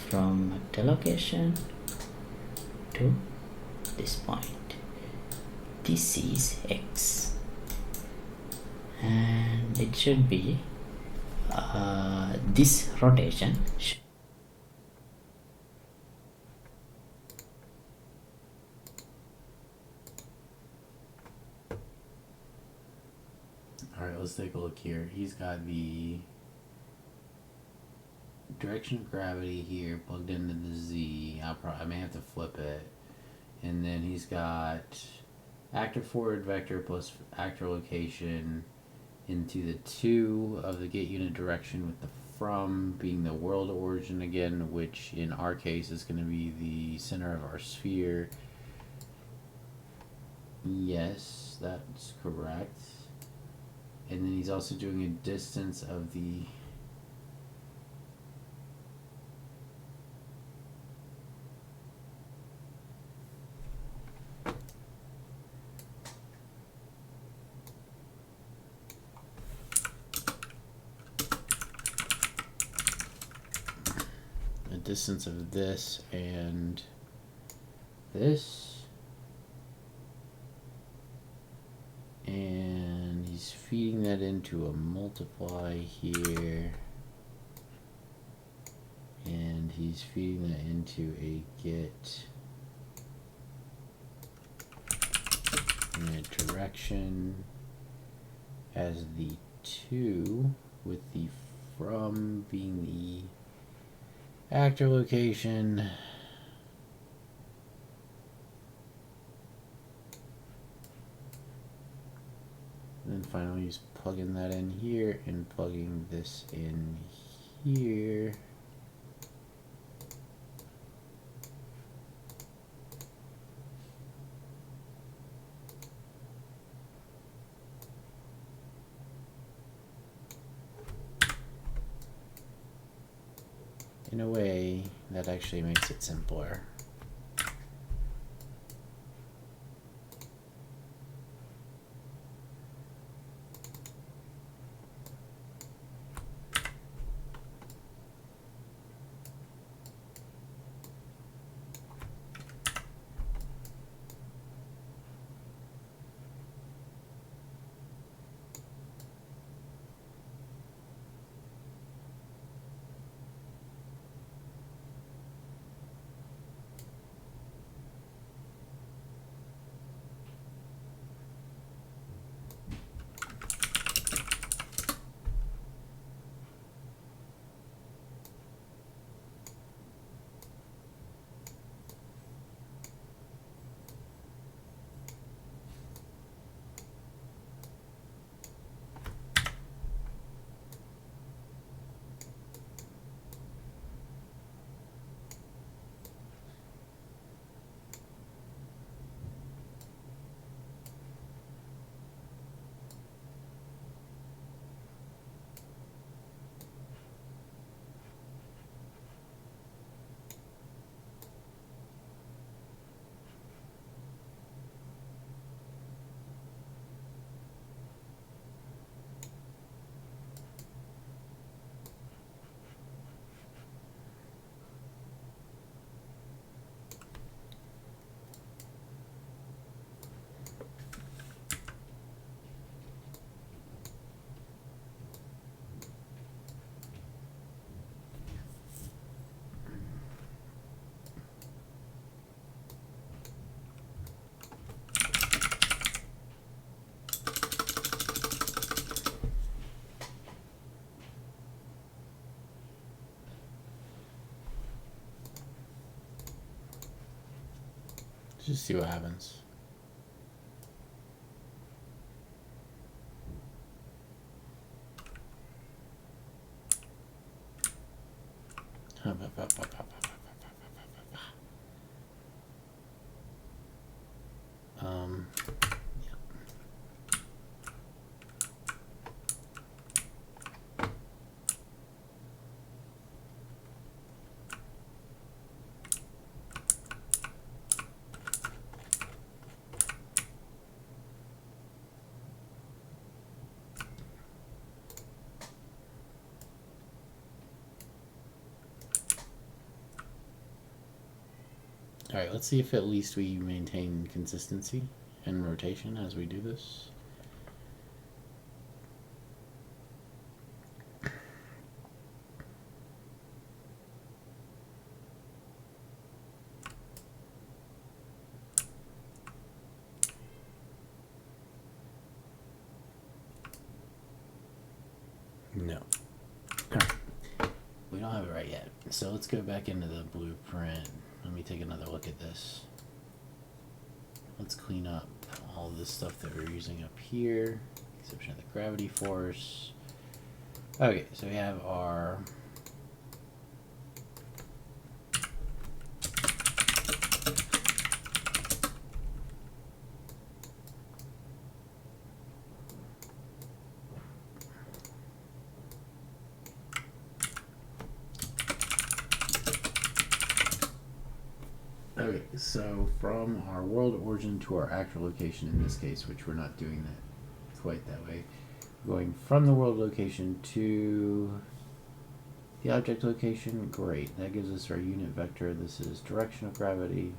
from vector location to this point. This is x, and it should be this rotation Alright, let's take a look here. He's got the direction of gravity here plugged into the z. I may have to flip it. And then he's got active forward vector plus actor location into the 2 of the get unit direction, with the from being the world origin again, which in our case is going to be the center of our sphere. Yes, that's correct. And then he's also doing a distance of the distance of this and this, and he's feeding that into a multiply here, and he's feeding that into a get in a direction as the 2, with the from being the actor location. And then finally he's plugging that in here and plugging this in here. In a way that actually makes it simpler. Just see what happens. All right, let's see if at least we maintain consistency and rotation as we do this. No. We don't have it right yet. So let's go back into the blueprint. Let me take another look at this. Let's clean up all this stuff that we're using up here, exception of the gravity force. Okay, so we have our okay, so from our world origin to our actual location in this case, which we're not doing that quite that way, going from the world location to the object location, great. That gives us our unit vector. This is direction of gravity.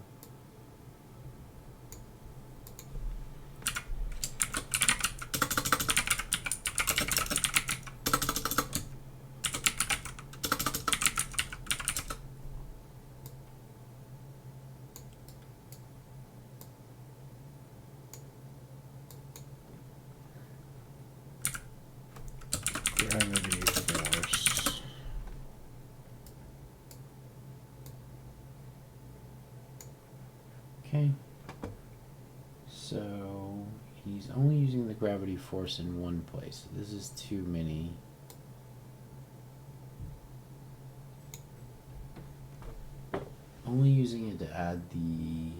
Gravity force. Okay. So he's only using the gravity force in one place. This is too many. Only using it to add the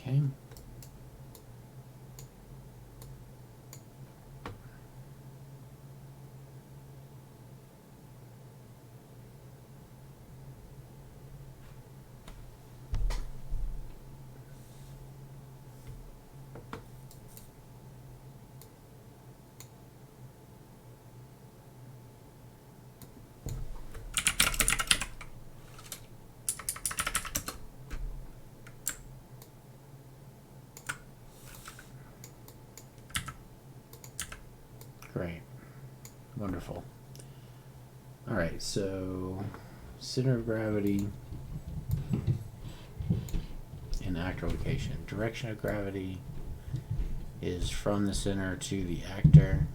okay. Great. Wonderful. Alright, so center of gravity and actor location. Direction of gravity is from the center to the actor.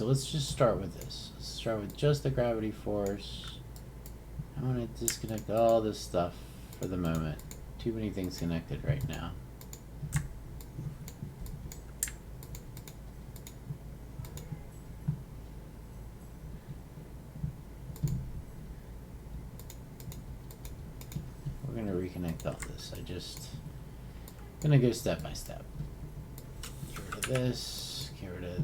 so let's just start with this. Let's start with just the gravity force. I want to disconnect all this stuff for the moment. Too many things connected right now. We're going to reconnect all this. I'm going to go step by step. Get rid of this. Get rid of...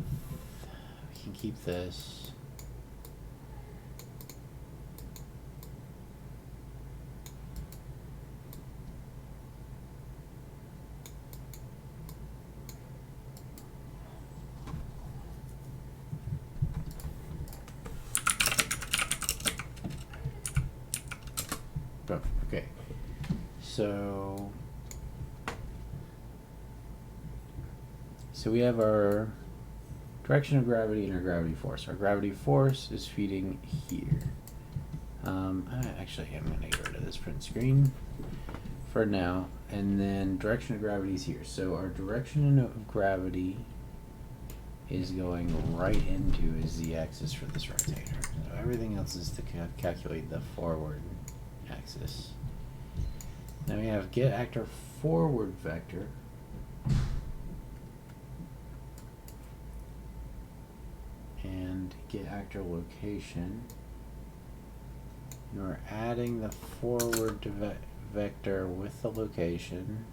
We can keep this. Oh, okay. So we have our direction of gravity and our gravity force. Our gravity force is feeding here. Actually, I'm going to get rid of this print screen for now. And then direction of gravity is here. So our direction of gravity is going right into a z-axis for this rotator. So everything else is to calculate the forward axis. Now we have get actor forward vector. And get actor location. You're adding the forward vector with the location.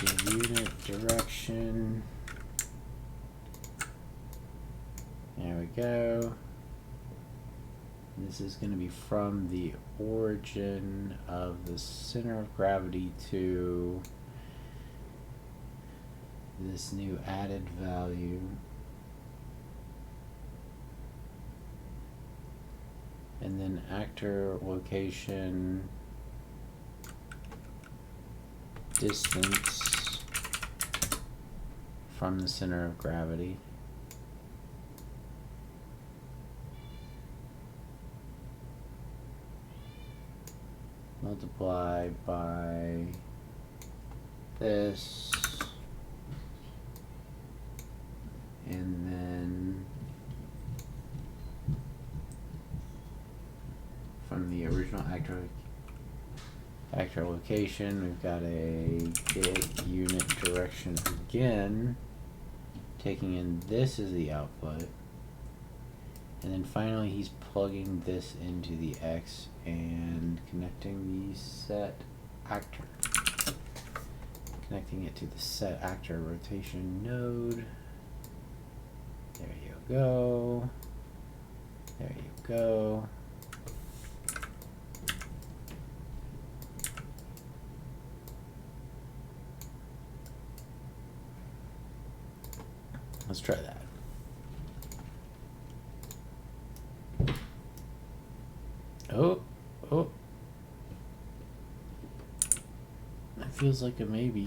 The unit direction. There we go. This is going to be from the origin of the center of gravity to this new added value. And then actor location distance from the center of gravity. Multiply by this, and then from the original actor location, we've got a get unit direction again, taking in this as the output, and then finally he's plugging this into the X and connecting the set actor. Connecting it to the set actor rotation node. There you go. There you go. Let's try that. Oh, oh. That feels like a maybe.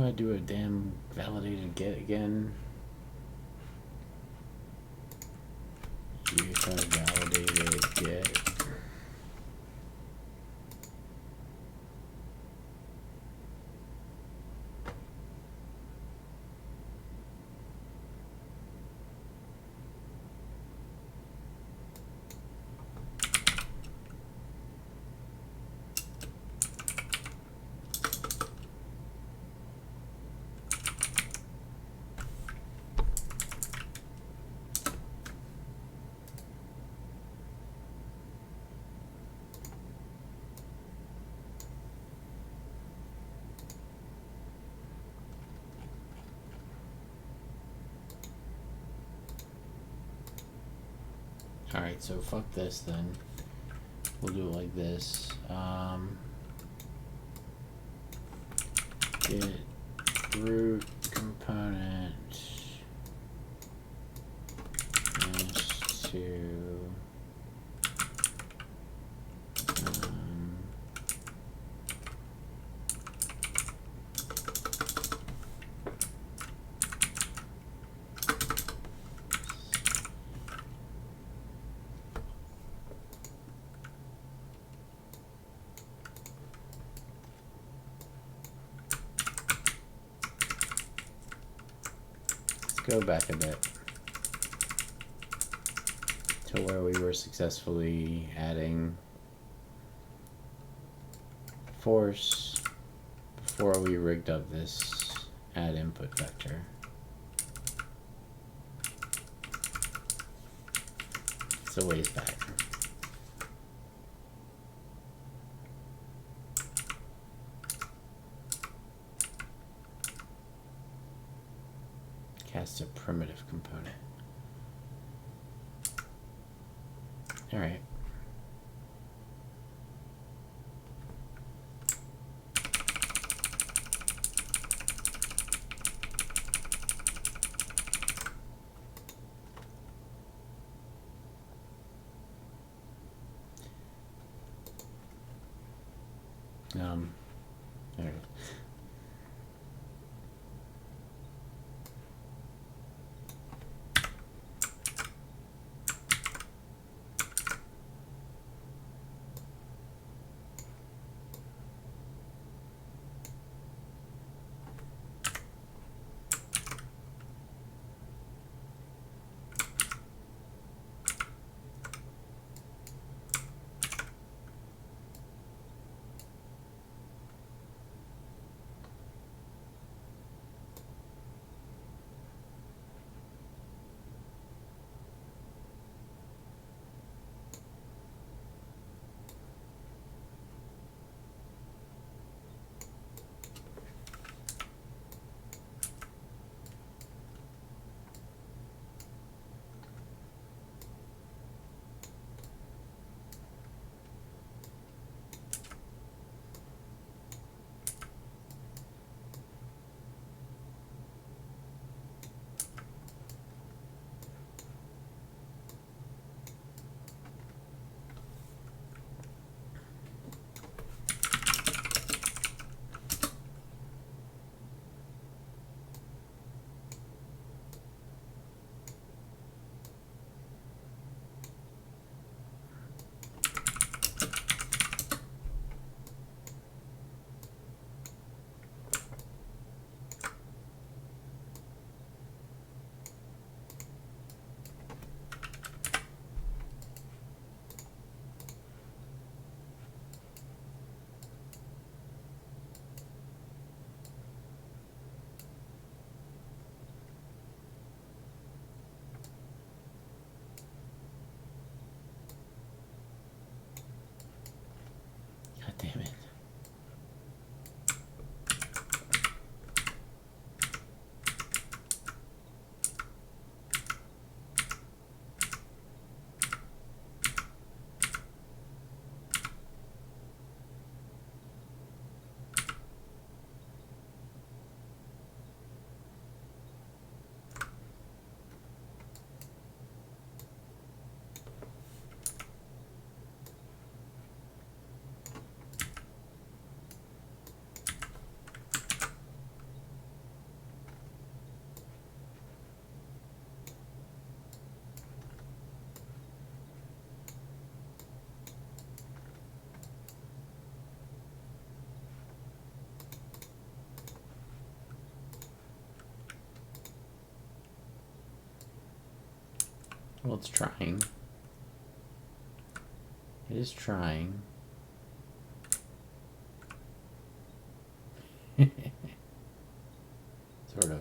want to do a damn validated get again? UE5 validated get. Alright, so fuck this then. We'll do it like this. Get root component is to go back a bit to where we were successfully adding force before we rigged up this add input vector. It's a ways back. Cast a primitive component. All right. There we go. Well, it's trying. It is trying. Sort of.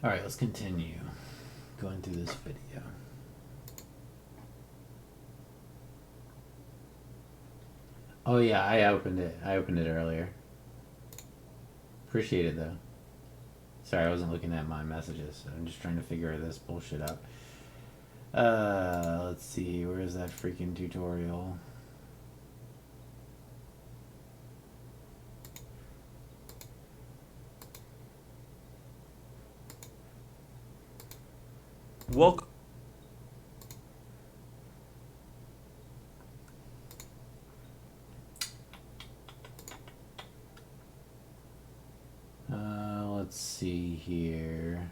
Alright, let's continue going through this video. Oh yeah, I opened it. I opened it earlier. Appreciate it though. Sorry, I wasn't looking at my messages. I'm just trying to figure this bullshit out. Let's see. Where is that freaking tutorial? Welcome. Let's see here.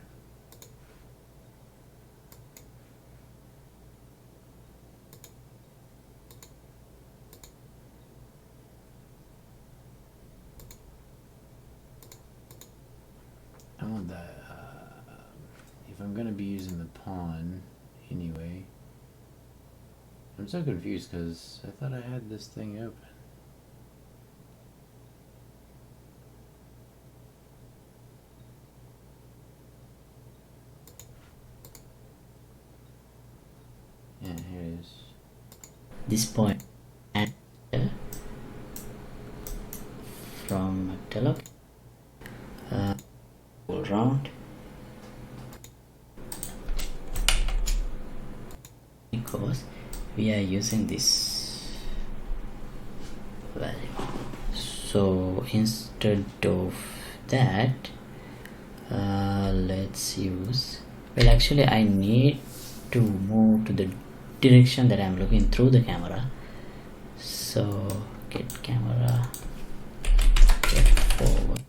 I want that. If I'm gonna be using the pawn anyway. I'm so confused because I thought I had this thing open. Yeah, here it is. This point and from Telok all round because we are using this value. So instead of that, let's use, well actually I need to move to the direction that I'm looking through the camera. So get camera, get forward.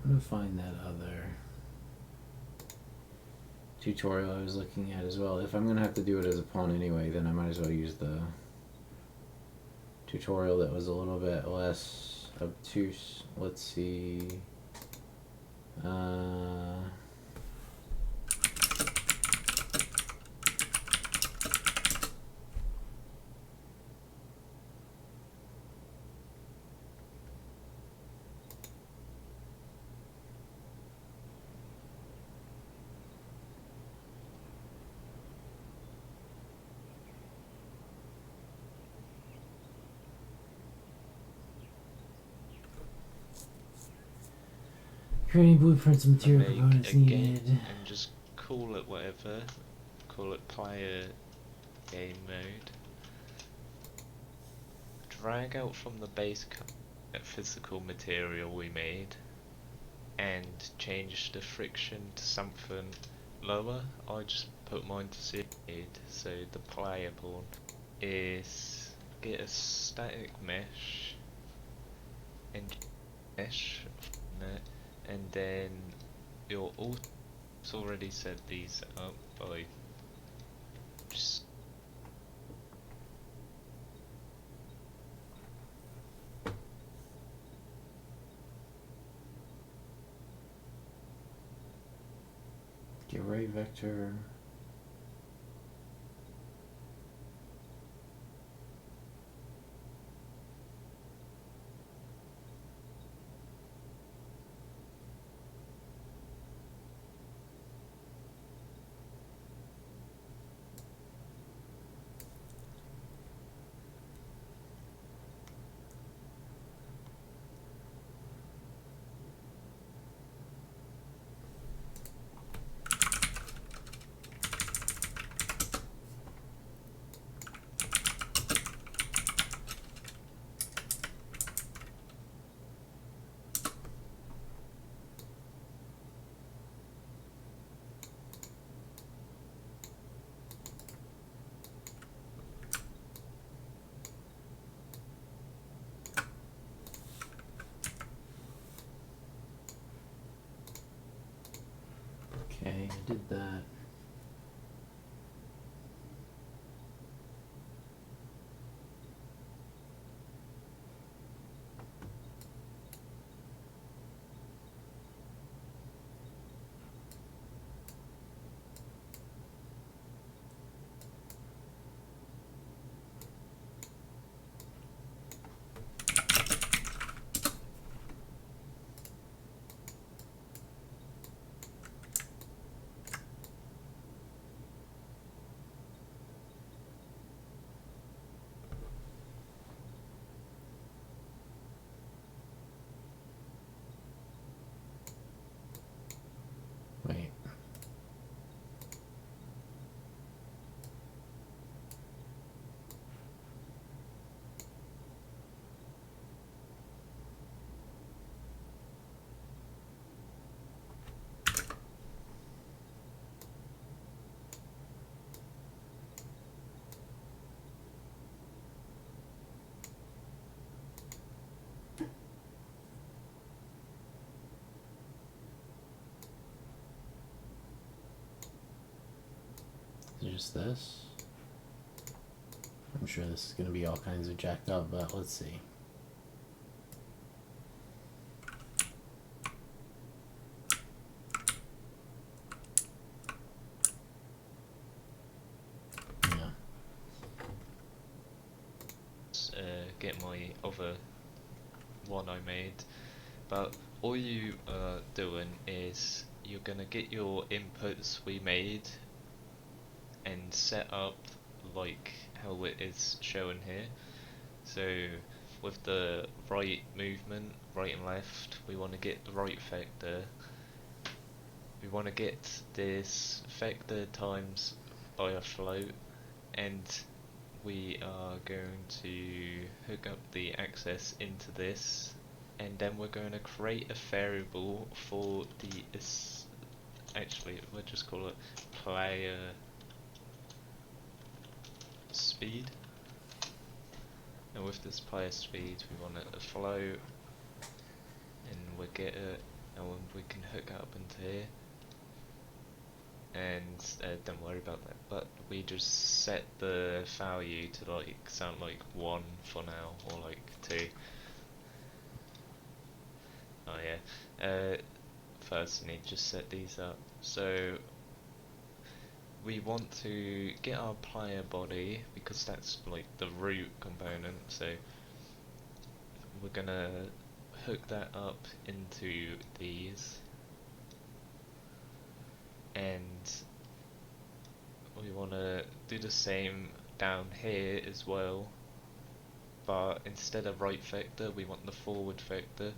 I'm gonna find that other tutorial I was looking at as well. If I'm gonna have to do it as a pawn anyway, then I might as well use the tutorial that was a little bit less obtuse. Let's see. Creating blueprints and material Make components a game needed. and just call it whatever. Call it player game mode. Drag out from the base physical material we made and change the friction to something lower. I just put mine to 0. So the player pawn is get a static mesh and mesh from it. And then you'll also already set these up by just Get right vector. Okay, I did that. Wait. Just this. I'm sure this is going to be all kinds of jacked up, but let's see. Yeah. Get my other one I made, but all you are doing is you're gonna get your inputs we made and set up like how it is shown here. So with the right movement, right and left, we want to get the right vector. We want to get this vector times by a float, and we are going to hook up the access into this, and then we're going to create a variable for the actually we'll just call it player speed. And with this player speed we want it to float, and we get it, and we can hook it up into here, and don't worry about that, but we just set the value to like sound like 1 for now, or like 2. Oh yeah, first I need to just set these up. So we want to get our player body, because that's like the root component, so we're gonna hook that up into these, and we want to do the same down here as well, but instead of right vector we want the forward vector.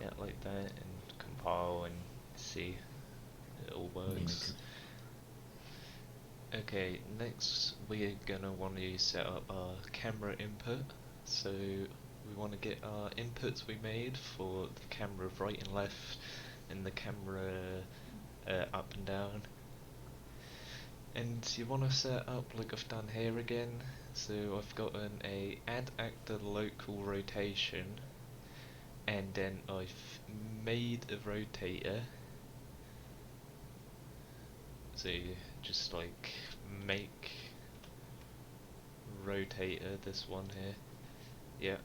Yeah, like that, and compile and see it all works. Okay, next we're gonna want to set up our camera input. So we want to get our inputs we made for the camera right and left, and the camera up and down. And you want to set up like I've done here again. So I've gotten a add actor local rotation, and then I've made a rotator. So just like make rotator, this one here, yeah.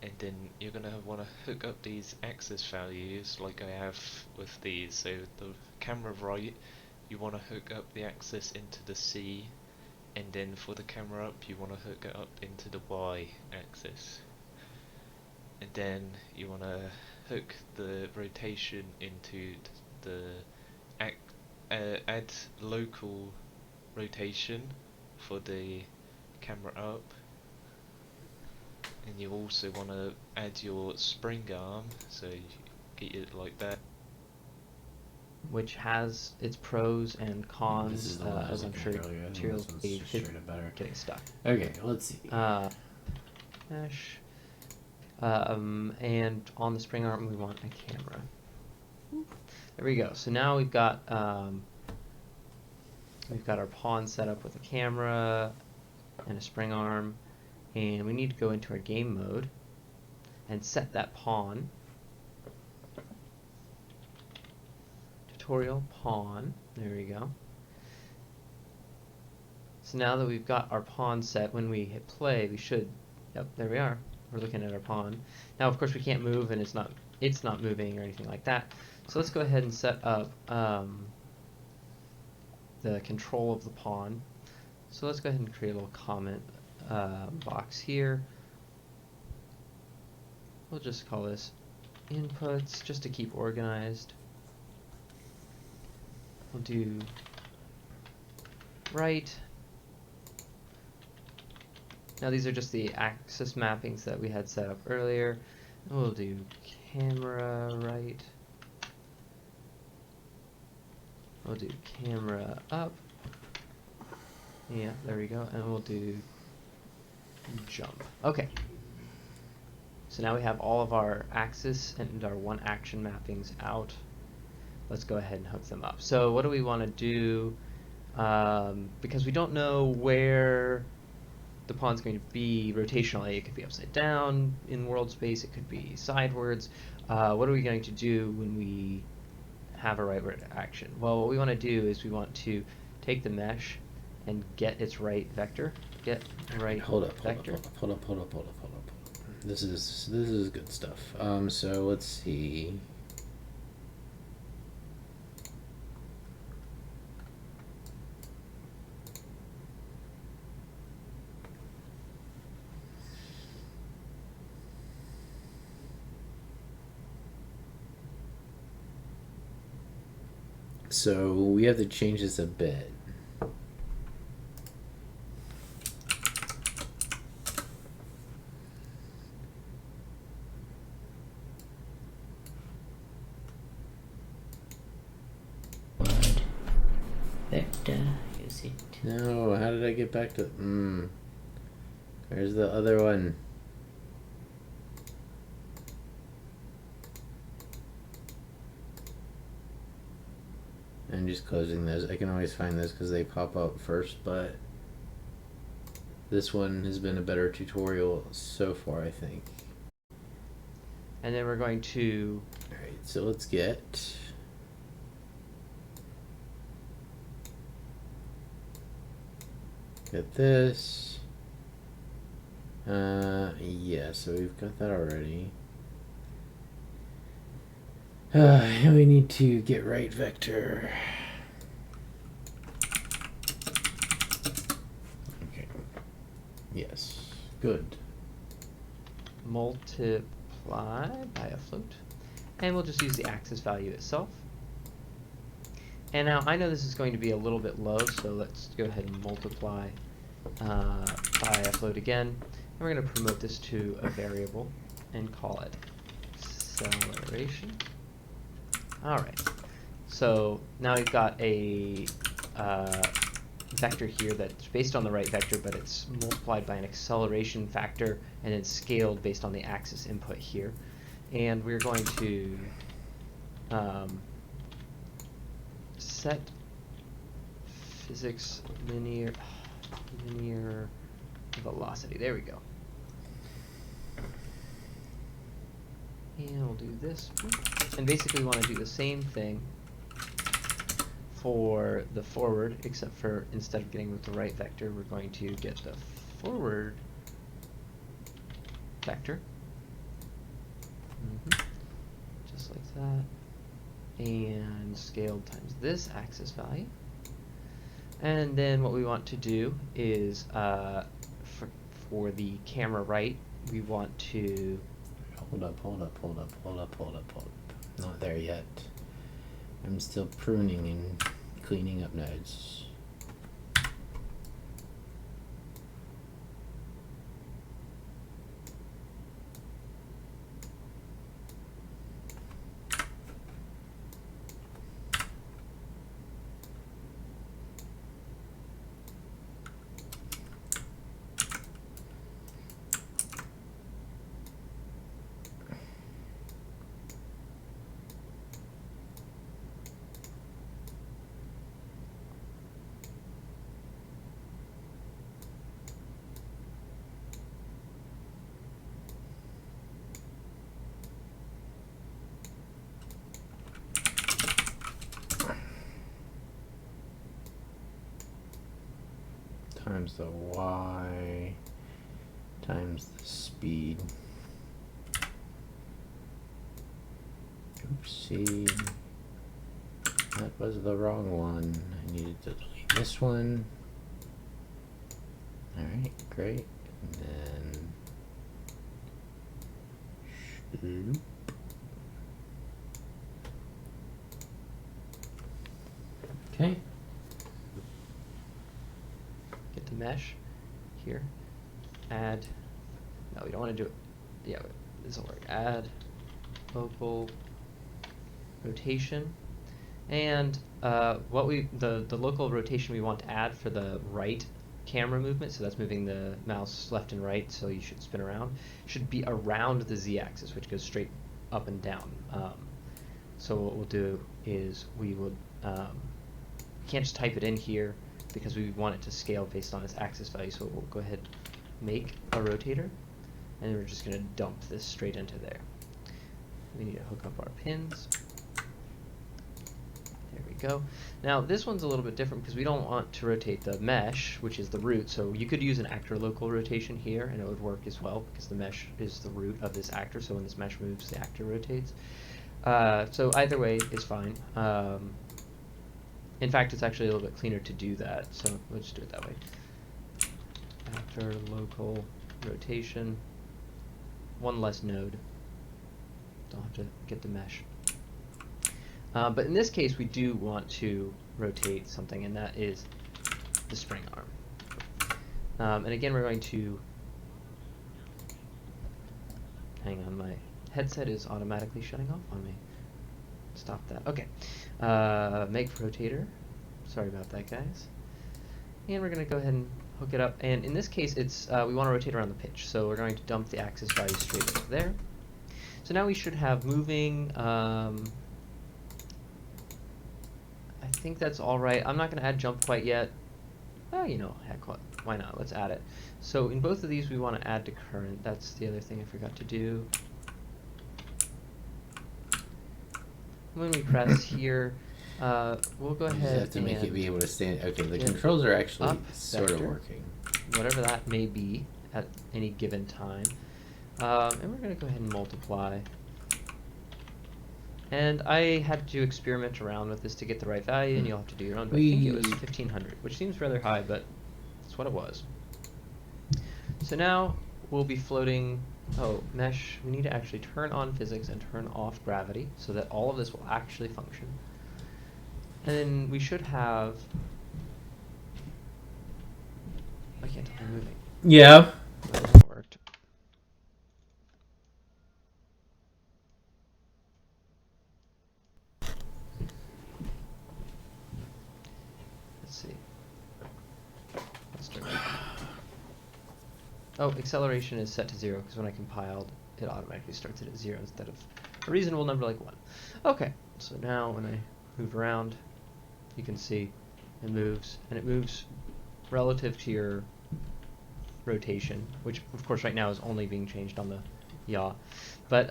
And then you're gonna want to hook up these axis values like I have with these. So the camera right, you want to hook up the axis into the C, and then for the camera up you want to hook it up into the Y axis, and then you want to hook the rotation into the add local rotation for the camera up, and you also want to add your spring arm, so you get it like that. Which has its pros and This cons, is the one I was as I'm looking sure at earlier. I think material this one's page just is straight up better. getting stuck. Okay, let's see. Dash. And on the spring arm we want a camera. There we go. So now we've got our pawn set up with a camera and a spring arm, And we need to go into our game mode and set that pawn. Tutorial pawn. There we go. So now that we've got our pawn set, when we hit play, we should, yep, there we are. We're looking at our pawn. Now, of course, we can't move, and it's not moving or anything like that. So let's go ahead and set up the control of the pawn. So let's go ahead and create a little comment box here. We'll just call this inputs, just to keep organized. We'll do right. Now these are just the axis mappings that we had set up earlier. We'll do camera right. We'll do camera up. Yeah, there we go. And we'll do jump. Okay. So now we have all of our axis and our one action mappings out. Let's go ahead and hook them up. So what do we want to do? Because we don't know where the pawn's going to be rotationally. It could be upside down in world space. It could be sidewards. What are we going to do when we have a rightward action? Well, what we want to do is we want to take the mesh and get its right vector. Get right vector. Hold up. This is good stuff. So let's see. So we have to change this a bit. Vector, use it. No, how did I get back to... Where's the other one? I'm just closing those. I can always find those because they pop up first, but this one has been a better tutorial so far, I think. And then we're going to... Alright, so let's get... Get this. Yeah, so we've got that already. We need to get right vector. Okay. Yes. Good. multiply by a float. And we'll just use the axis value itself. And now I know this is going to be a little bit low, so let's go ahead and multiply by a float again. And we're going to promote this to a variable and call it acceleration. Alright, so now we've got a vector here that's based on the right vector, but it's multiplied by an acceleration factor and then scaled based on the axis input here. And we're going to set physics linear velocity. There we go. And we'll do this. And basically we want to do the same thing for the forward, except for instead of getting with the right vector, we're going to get the forward vector. Just like that. And scaled times this axis value. And then what we want to do is for the camera right, we want to Hold up. Not there yet. I'm still pruning and cleaning up nodes. times the y times the speed. Oopsie. That was the wrong one. I needed to delete this one. Alright, great. And then okay. Get the mesh here. Add. No, we don't want to do it. Yeah, this will work. Add local rotation, and the local rotation we want to add for the right camera movement, so that's moving the mouse left and right, so you should spin around, should be around the z-axis, which goes straight up and down. So what we'll do is we will can't just type it in here because we want it to scale based on its axis value. So we'll go ahead, make a rotator, and then we're just going to dump this straight into there. We need to hook up our pins. There we go. Now this one's a little bit different because we don't want to rotate the mesh, which is the root. So you could use an actor local rotation here and it would work as well because the mesh is the root of this actor. So when this mesh moves, the actor rotates. So either way is fine. In fact, it's actually a little bit cleaner to do that. So we'll just do it that way. Actor local rotation. One less node. Don't have to get the mesh. But in this case, we do want to rotate something, and that is the spring arm. And again, we're going to... Hang on, my headset is automatically shutting off on me. Stop that. Okay. Make rotator. Sorry about that, guys. And we're going to go ahead and hook it up. And in this case, it's we want to rotate around the pitch. So we're going to dump the axis value straight into there. So now we should have moving... I think that's all right. I'm not going to add jump quite yet. Oh, you know, heck, why not? Let's add it. So in both of these, we want to add to current. That's the other thing I forgot to do. When we press here, we'll go ahead and... You have to make it be able to stand... Okay, the controls are actually sort of working. Whatever that may be at any given time. And we're going to go ahead and multiply. And I had to experiment around with this to get the right value, and you'll have to do your own. But I think it was 1500, which seems rather high, but that's what it was. So now we'll be floating. Oh, mesh. We need to actually turn on physics and turn off gravity so that all of this will actually function. And then we should have. I can't tell I'm moving. Yeah. That hasn't worked. Oh, acceleration is set to 0 because when I compiled, it automatically starts it at 0 instead of a reasonable number like 1. Okay, so now when I move around, you can see it moves, and it moves relative to your rotation, which of course right now is only being changed on the yaw. But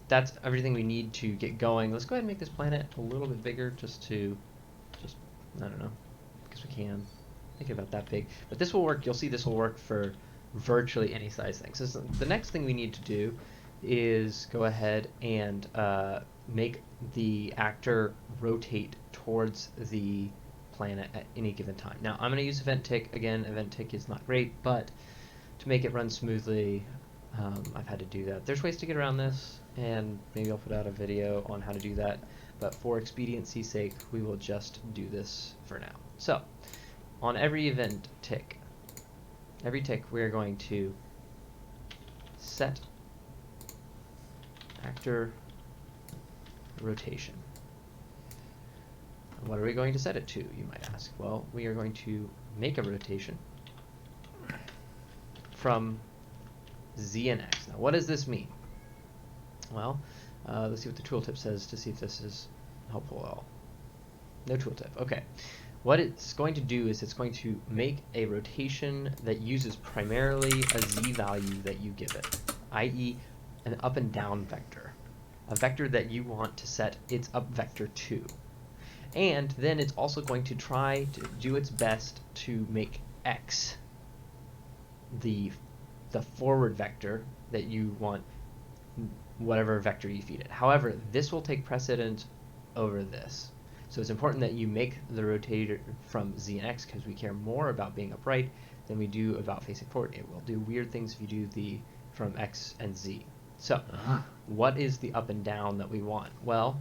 that's everything we need to get going. Let's go ahead and make this planet a little bit bigger I don't know, because we can. Think about that big, but this will work. You'll see this will work for virtually any size thing. So the next thing we need to do is go ahead and make the actor rotate towards the planet at any given time. Now I'm going to use event tick again. Event tick is not great, but to make it run smoothly, I've had to do that. There's ways to get around this, and maybe I'll put out a video on how to do that. But for expediency's sake, we will just do this for now. So. On every event tick, we're going to set actor rotation. What are we going to set it to, you might ask? Well, we are going to make a rotation from Z and X. Now, what does this mean? Well, let's see what the tooltip says to see if this is helpful at all. No tooltip. Okay. What it's going to do is it's going to make a rotation that uses primarily a z value that you give it, i.e. an up and down vector, a vector that you want to set its up vector to. And then it's also going to try to do its best to make x the forward vector that you want, whatever vector you feed it. However, this will take precedence over this. So it's important that you make the rotator from z and x, because we care more about being upright than we do about facing forward. It will do weird things if you do the from x and z. So what is the up and down that we want? Well,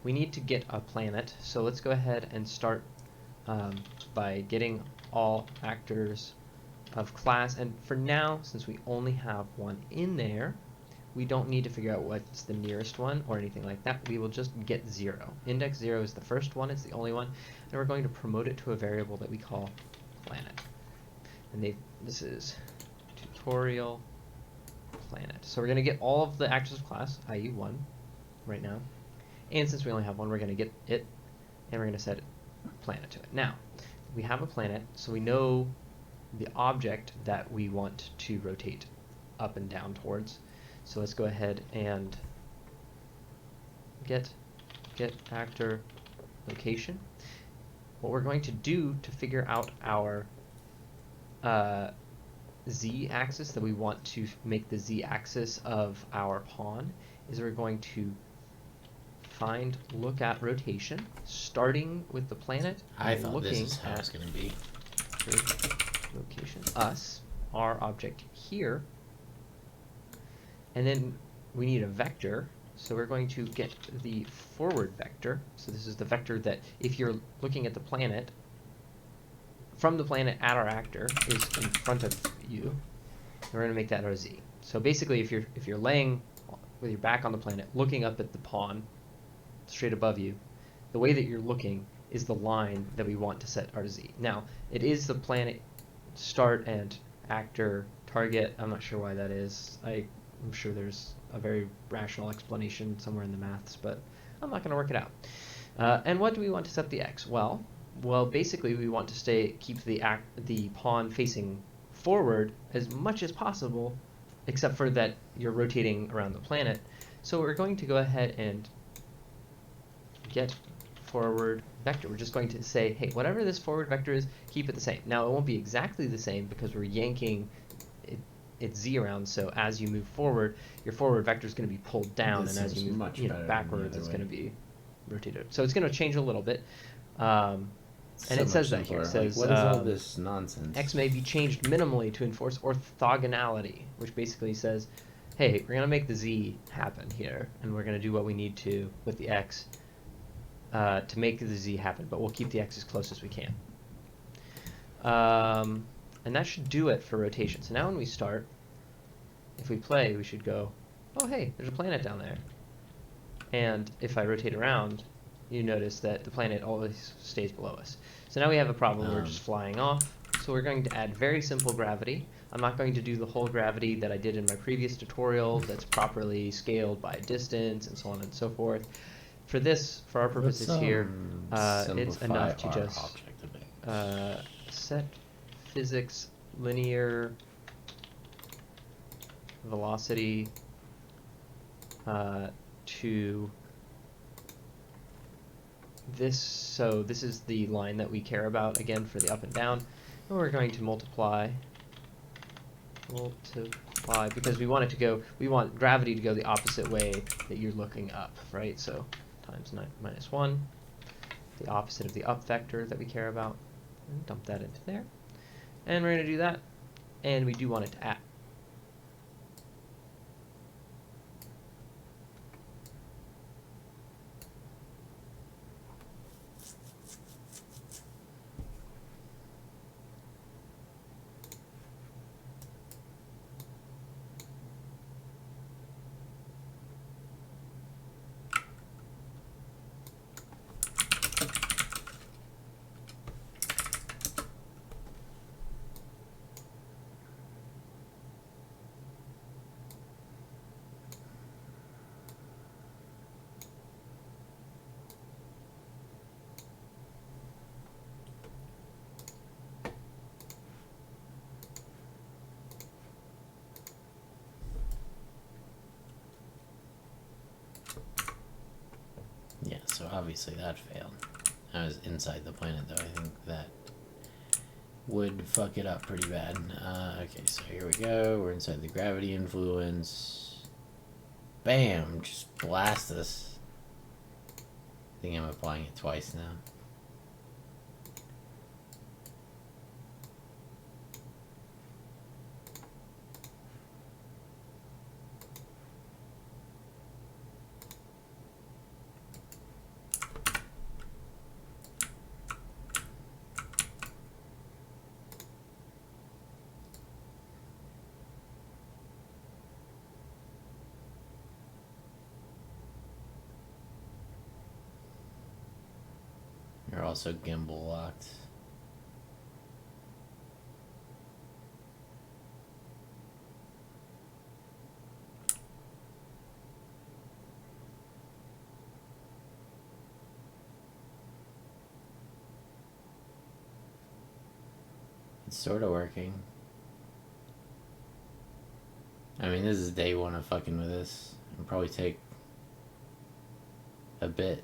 we need to get a planet. So let's go ahead and start by getting all actors of class. And for now, since we only have one in there, we don't need to figure out what's the nearest one or anything like that. We will just get 0. Index 0 is the first one, it's the only one, and we're going to promote it to a variable that we call planet. And this is tutorial planet. So we're going to get all of the actors of class, i.e. 1, right now. And since we only have one, we're going to get it, and we're going to set planet to it. Now, we have a planet, so we know the object that we want to rotate up and down towards. So let's go ahead and get actor location. What we're going to do to figure out our z-axis that we want to make the z-axis of our pawn is we're going to look at rotation, starting with the planet. I thought looking this is how at it's going to be. location, our object here. And then we need a vector, so we're going to get the forward vector. So this is the vector that, if you're looking at the planet, from the planet at our actor is in front of you. We're going to make that our z. So basically, if you're laying with your back on the planet, looking up at the pawn straight above you, the way that you're looking is the line that we want to set our z. Now, it is the planet start and actor target. I'm not sure why that is. I'm sure there's a very rational explanation somewhere in the maths, but I'm not going to work it out. And what do we want to set the x? Well, basically we want to keep the pawn facing forward as much as possible, except for that you're rotating around the planet. So we're going to go ahead and get forward vector. We're just going to say, hey, whatever this forward vector is, keep it the same. Now, it won't be exactly the same because we're yanking its z around, so as you move forward, your forward vector is going to be pulled down, and as you move backwards, it's going to be rotated. So it's going to change a little bit. And it says that here. It says, what is all this nonsense? X may be changed minimally to enforce orthogonality, which basically says, hey, we're going to make the z happen here, and we're going to do what we need to with the x to make the z happen, but we'll keep the x as close as we can. And that should do it for rotation. So now when we start, if we play, we should go, oh, hey, there's a planet down there. And if I rotate around, you notice that the planet always stays below us. So now we have a problem. We're just flying off. So we're going to add very simple gravity. I'm not going to do the whole gravity that I did in my previous tutorial that's properly scaled by distance and so on and so forth. For this, for our purposes here, it's enough to just set physics linear velocity to this. So this is the line that we care about, again, for the up and down. And we're going to multiply because we want it to go, we want gravity to go the opposite way that you're looking up, right? So times 9 minus 1, the opposite of the up vector that we care about, and dump that into there. And we're going to do that, and we do want it to add. obviously that failed. I was inside the planet though. I think that would fuck it up pretty bad. Okay, so here we go. We're inside the gravity influence. Bam! Just blast us. I think I'm applying it twice now. You're also gimbal locked. It's sort of working. I mean, this is day one of fucking with this. It'll probably take a bit.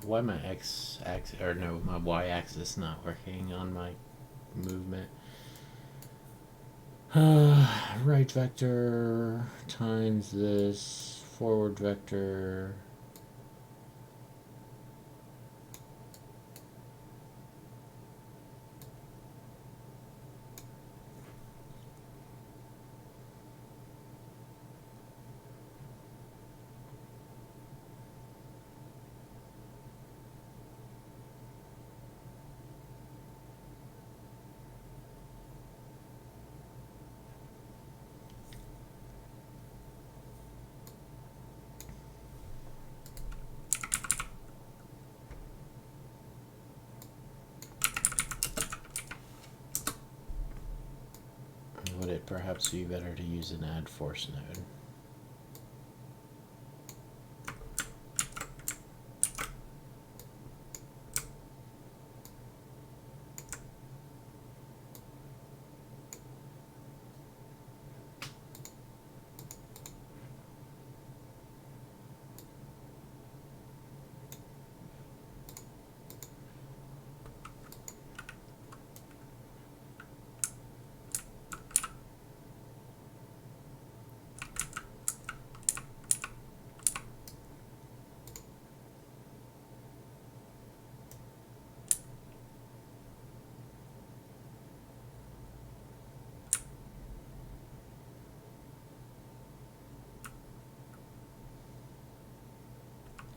Why my x axis, or no, my y axis not working on my movement? Right vector times this forward vector. Would it perhaps be better to use an add force node?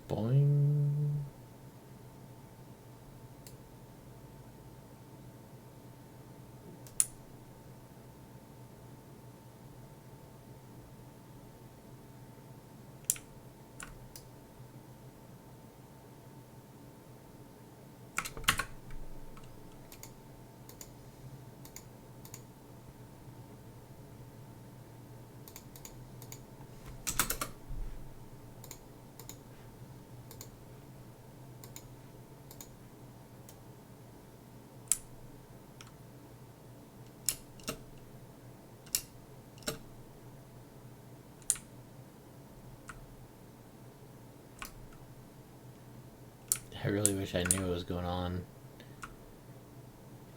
Boing. I really wish I knew what was going on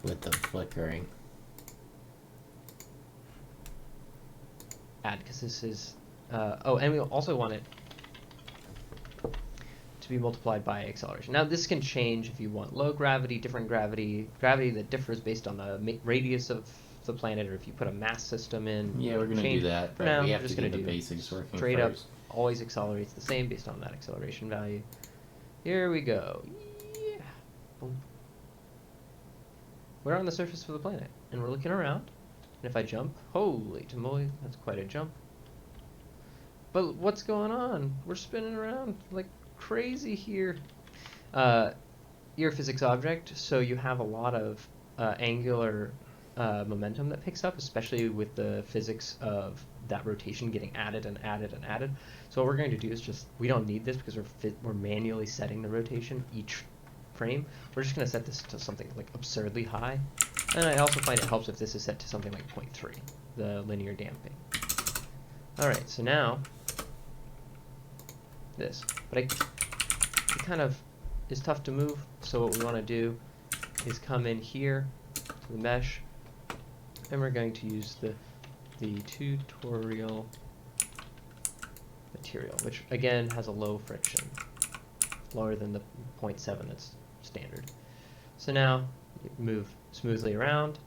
with the flickering. Add, because this is... oh, and we also want it to be multiplied by acceleration. Now, this can change if you want low gravity, different gravity, gravity that differs based on the radius of the planet, or if you put a mass system in. Yeah, we're going to do that, For but now, we we're have just to going get to the do basics working straight first. up, always accelerates the same based on that acceleration value. Here we go. Yeah. Boom. We're on the surface of the planet, and we're looking around. And if I jump, holy tamale, that's quite a jump. But what's going on? We're spinning around like crazy here. You're a physics object, so you have a lot of angular momentum that picks up, especially with the physics of that rotation getting added and added and added. So what we're going to do is just, we don't need this because we're manually setting the rotation each frame. We're just going to set this to something like absurdly high. And I also find it helps if this is set to something like 0.3, the linear damping. Alright, so now, this. But it kind of is tough to move, so what we want to do is come in here to the mesh, and we're going to use the tutorial material, which again has a low friction, lower than the 0.7 that's standard. So now, move smoothly around.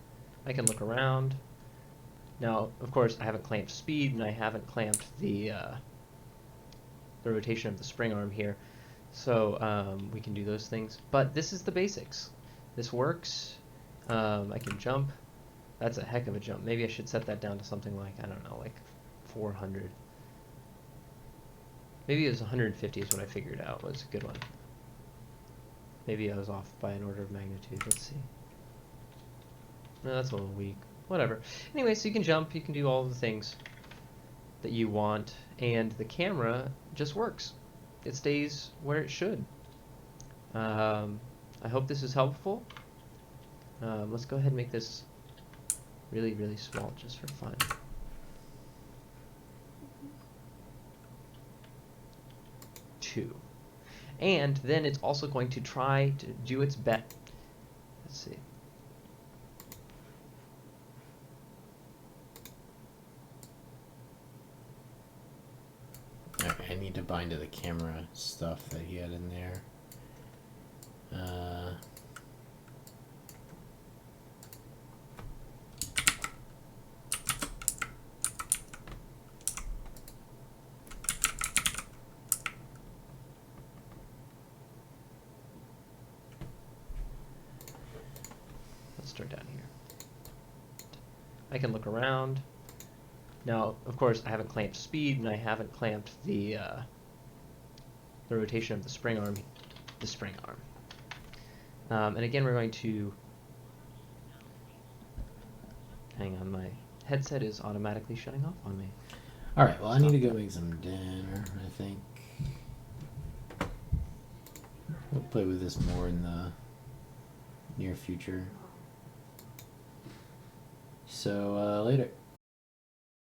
I can look around. Now, of course, I haven't clamped speed, and I haven't clamped the rotation of the spring arm here. So we can do those things. But this is the basics. This works. I can jump. That's a heck of a jump. Maybe I should set that down to something like, I don't know, like 400. Maybe it was 150 is what I figured out was a good one. Maybe I was off by an order of magnitude. Let's see. No, that's a little weak. Whatever. Anyway, so you can jump. You can do all the things that you want. And the camera just works. It stays where it should. I hope this is helpful. Let's go ahead and make this really, really small just for fun. Two. And then it's also going to try to do its best. Let's see. Okay, I need to bind to the camera stuff that he had in there. Let's start down here. I can look around. Now, of course, I haven't clamped speed, and I haven't clamped the rotation of the spring arm. And again, we're going to hang on. My headset is automatically shutting off on me. All right. Well, I need to go make some dinner. I think we'll play with this more in the near future. So later.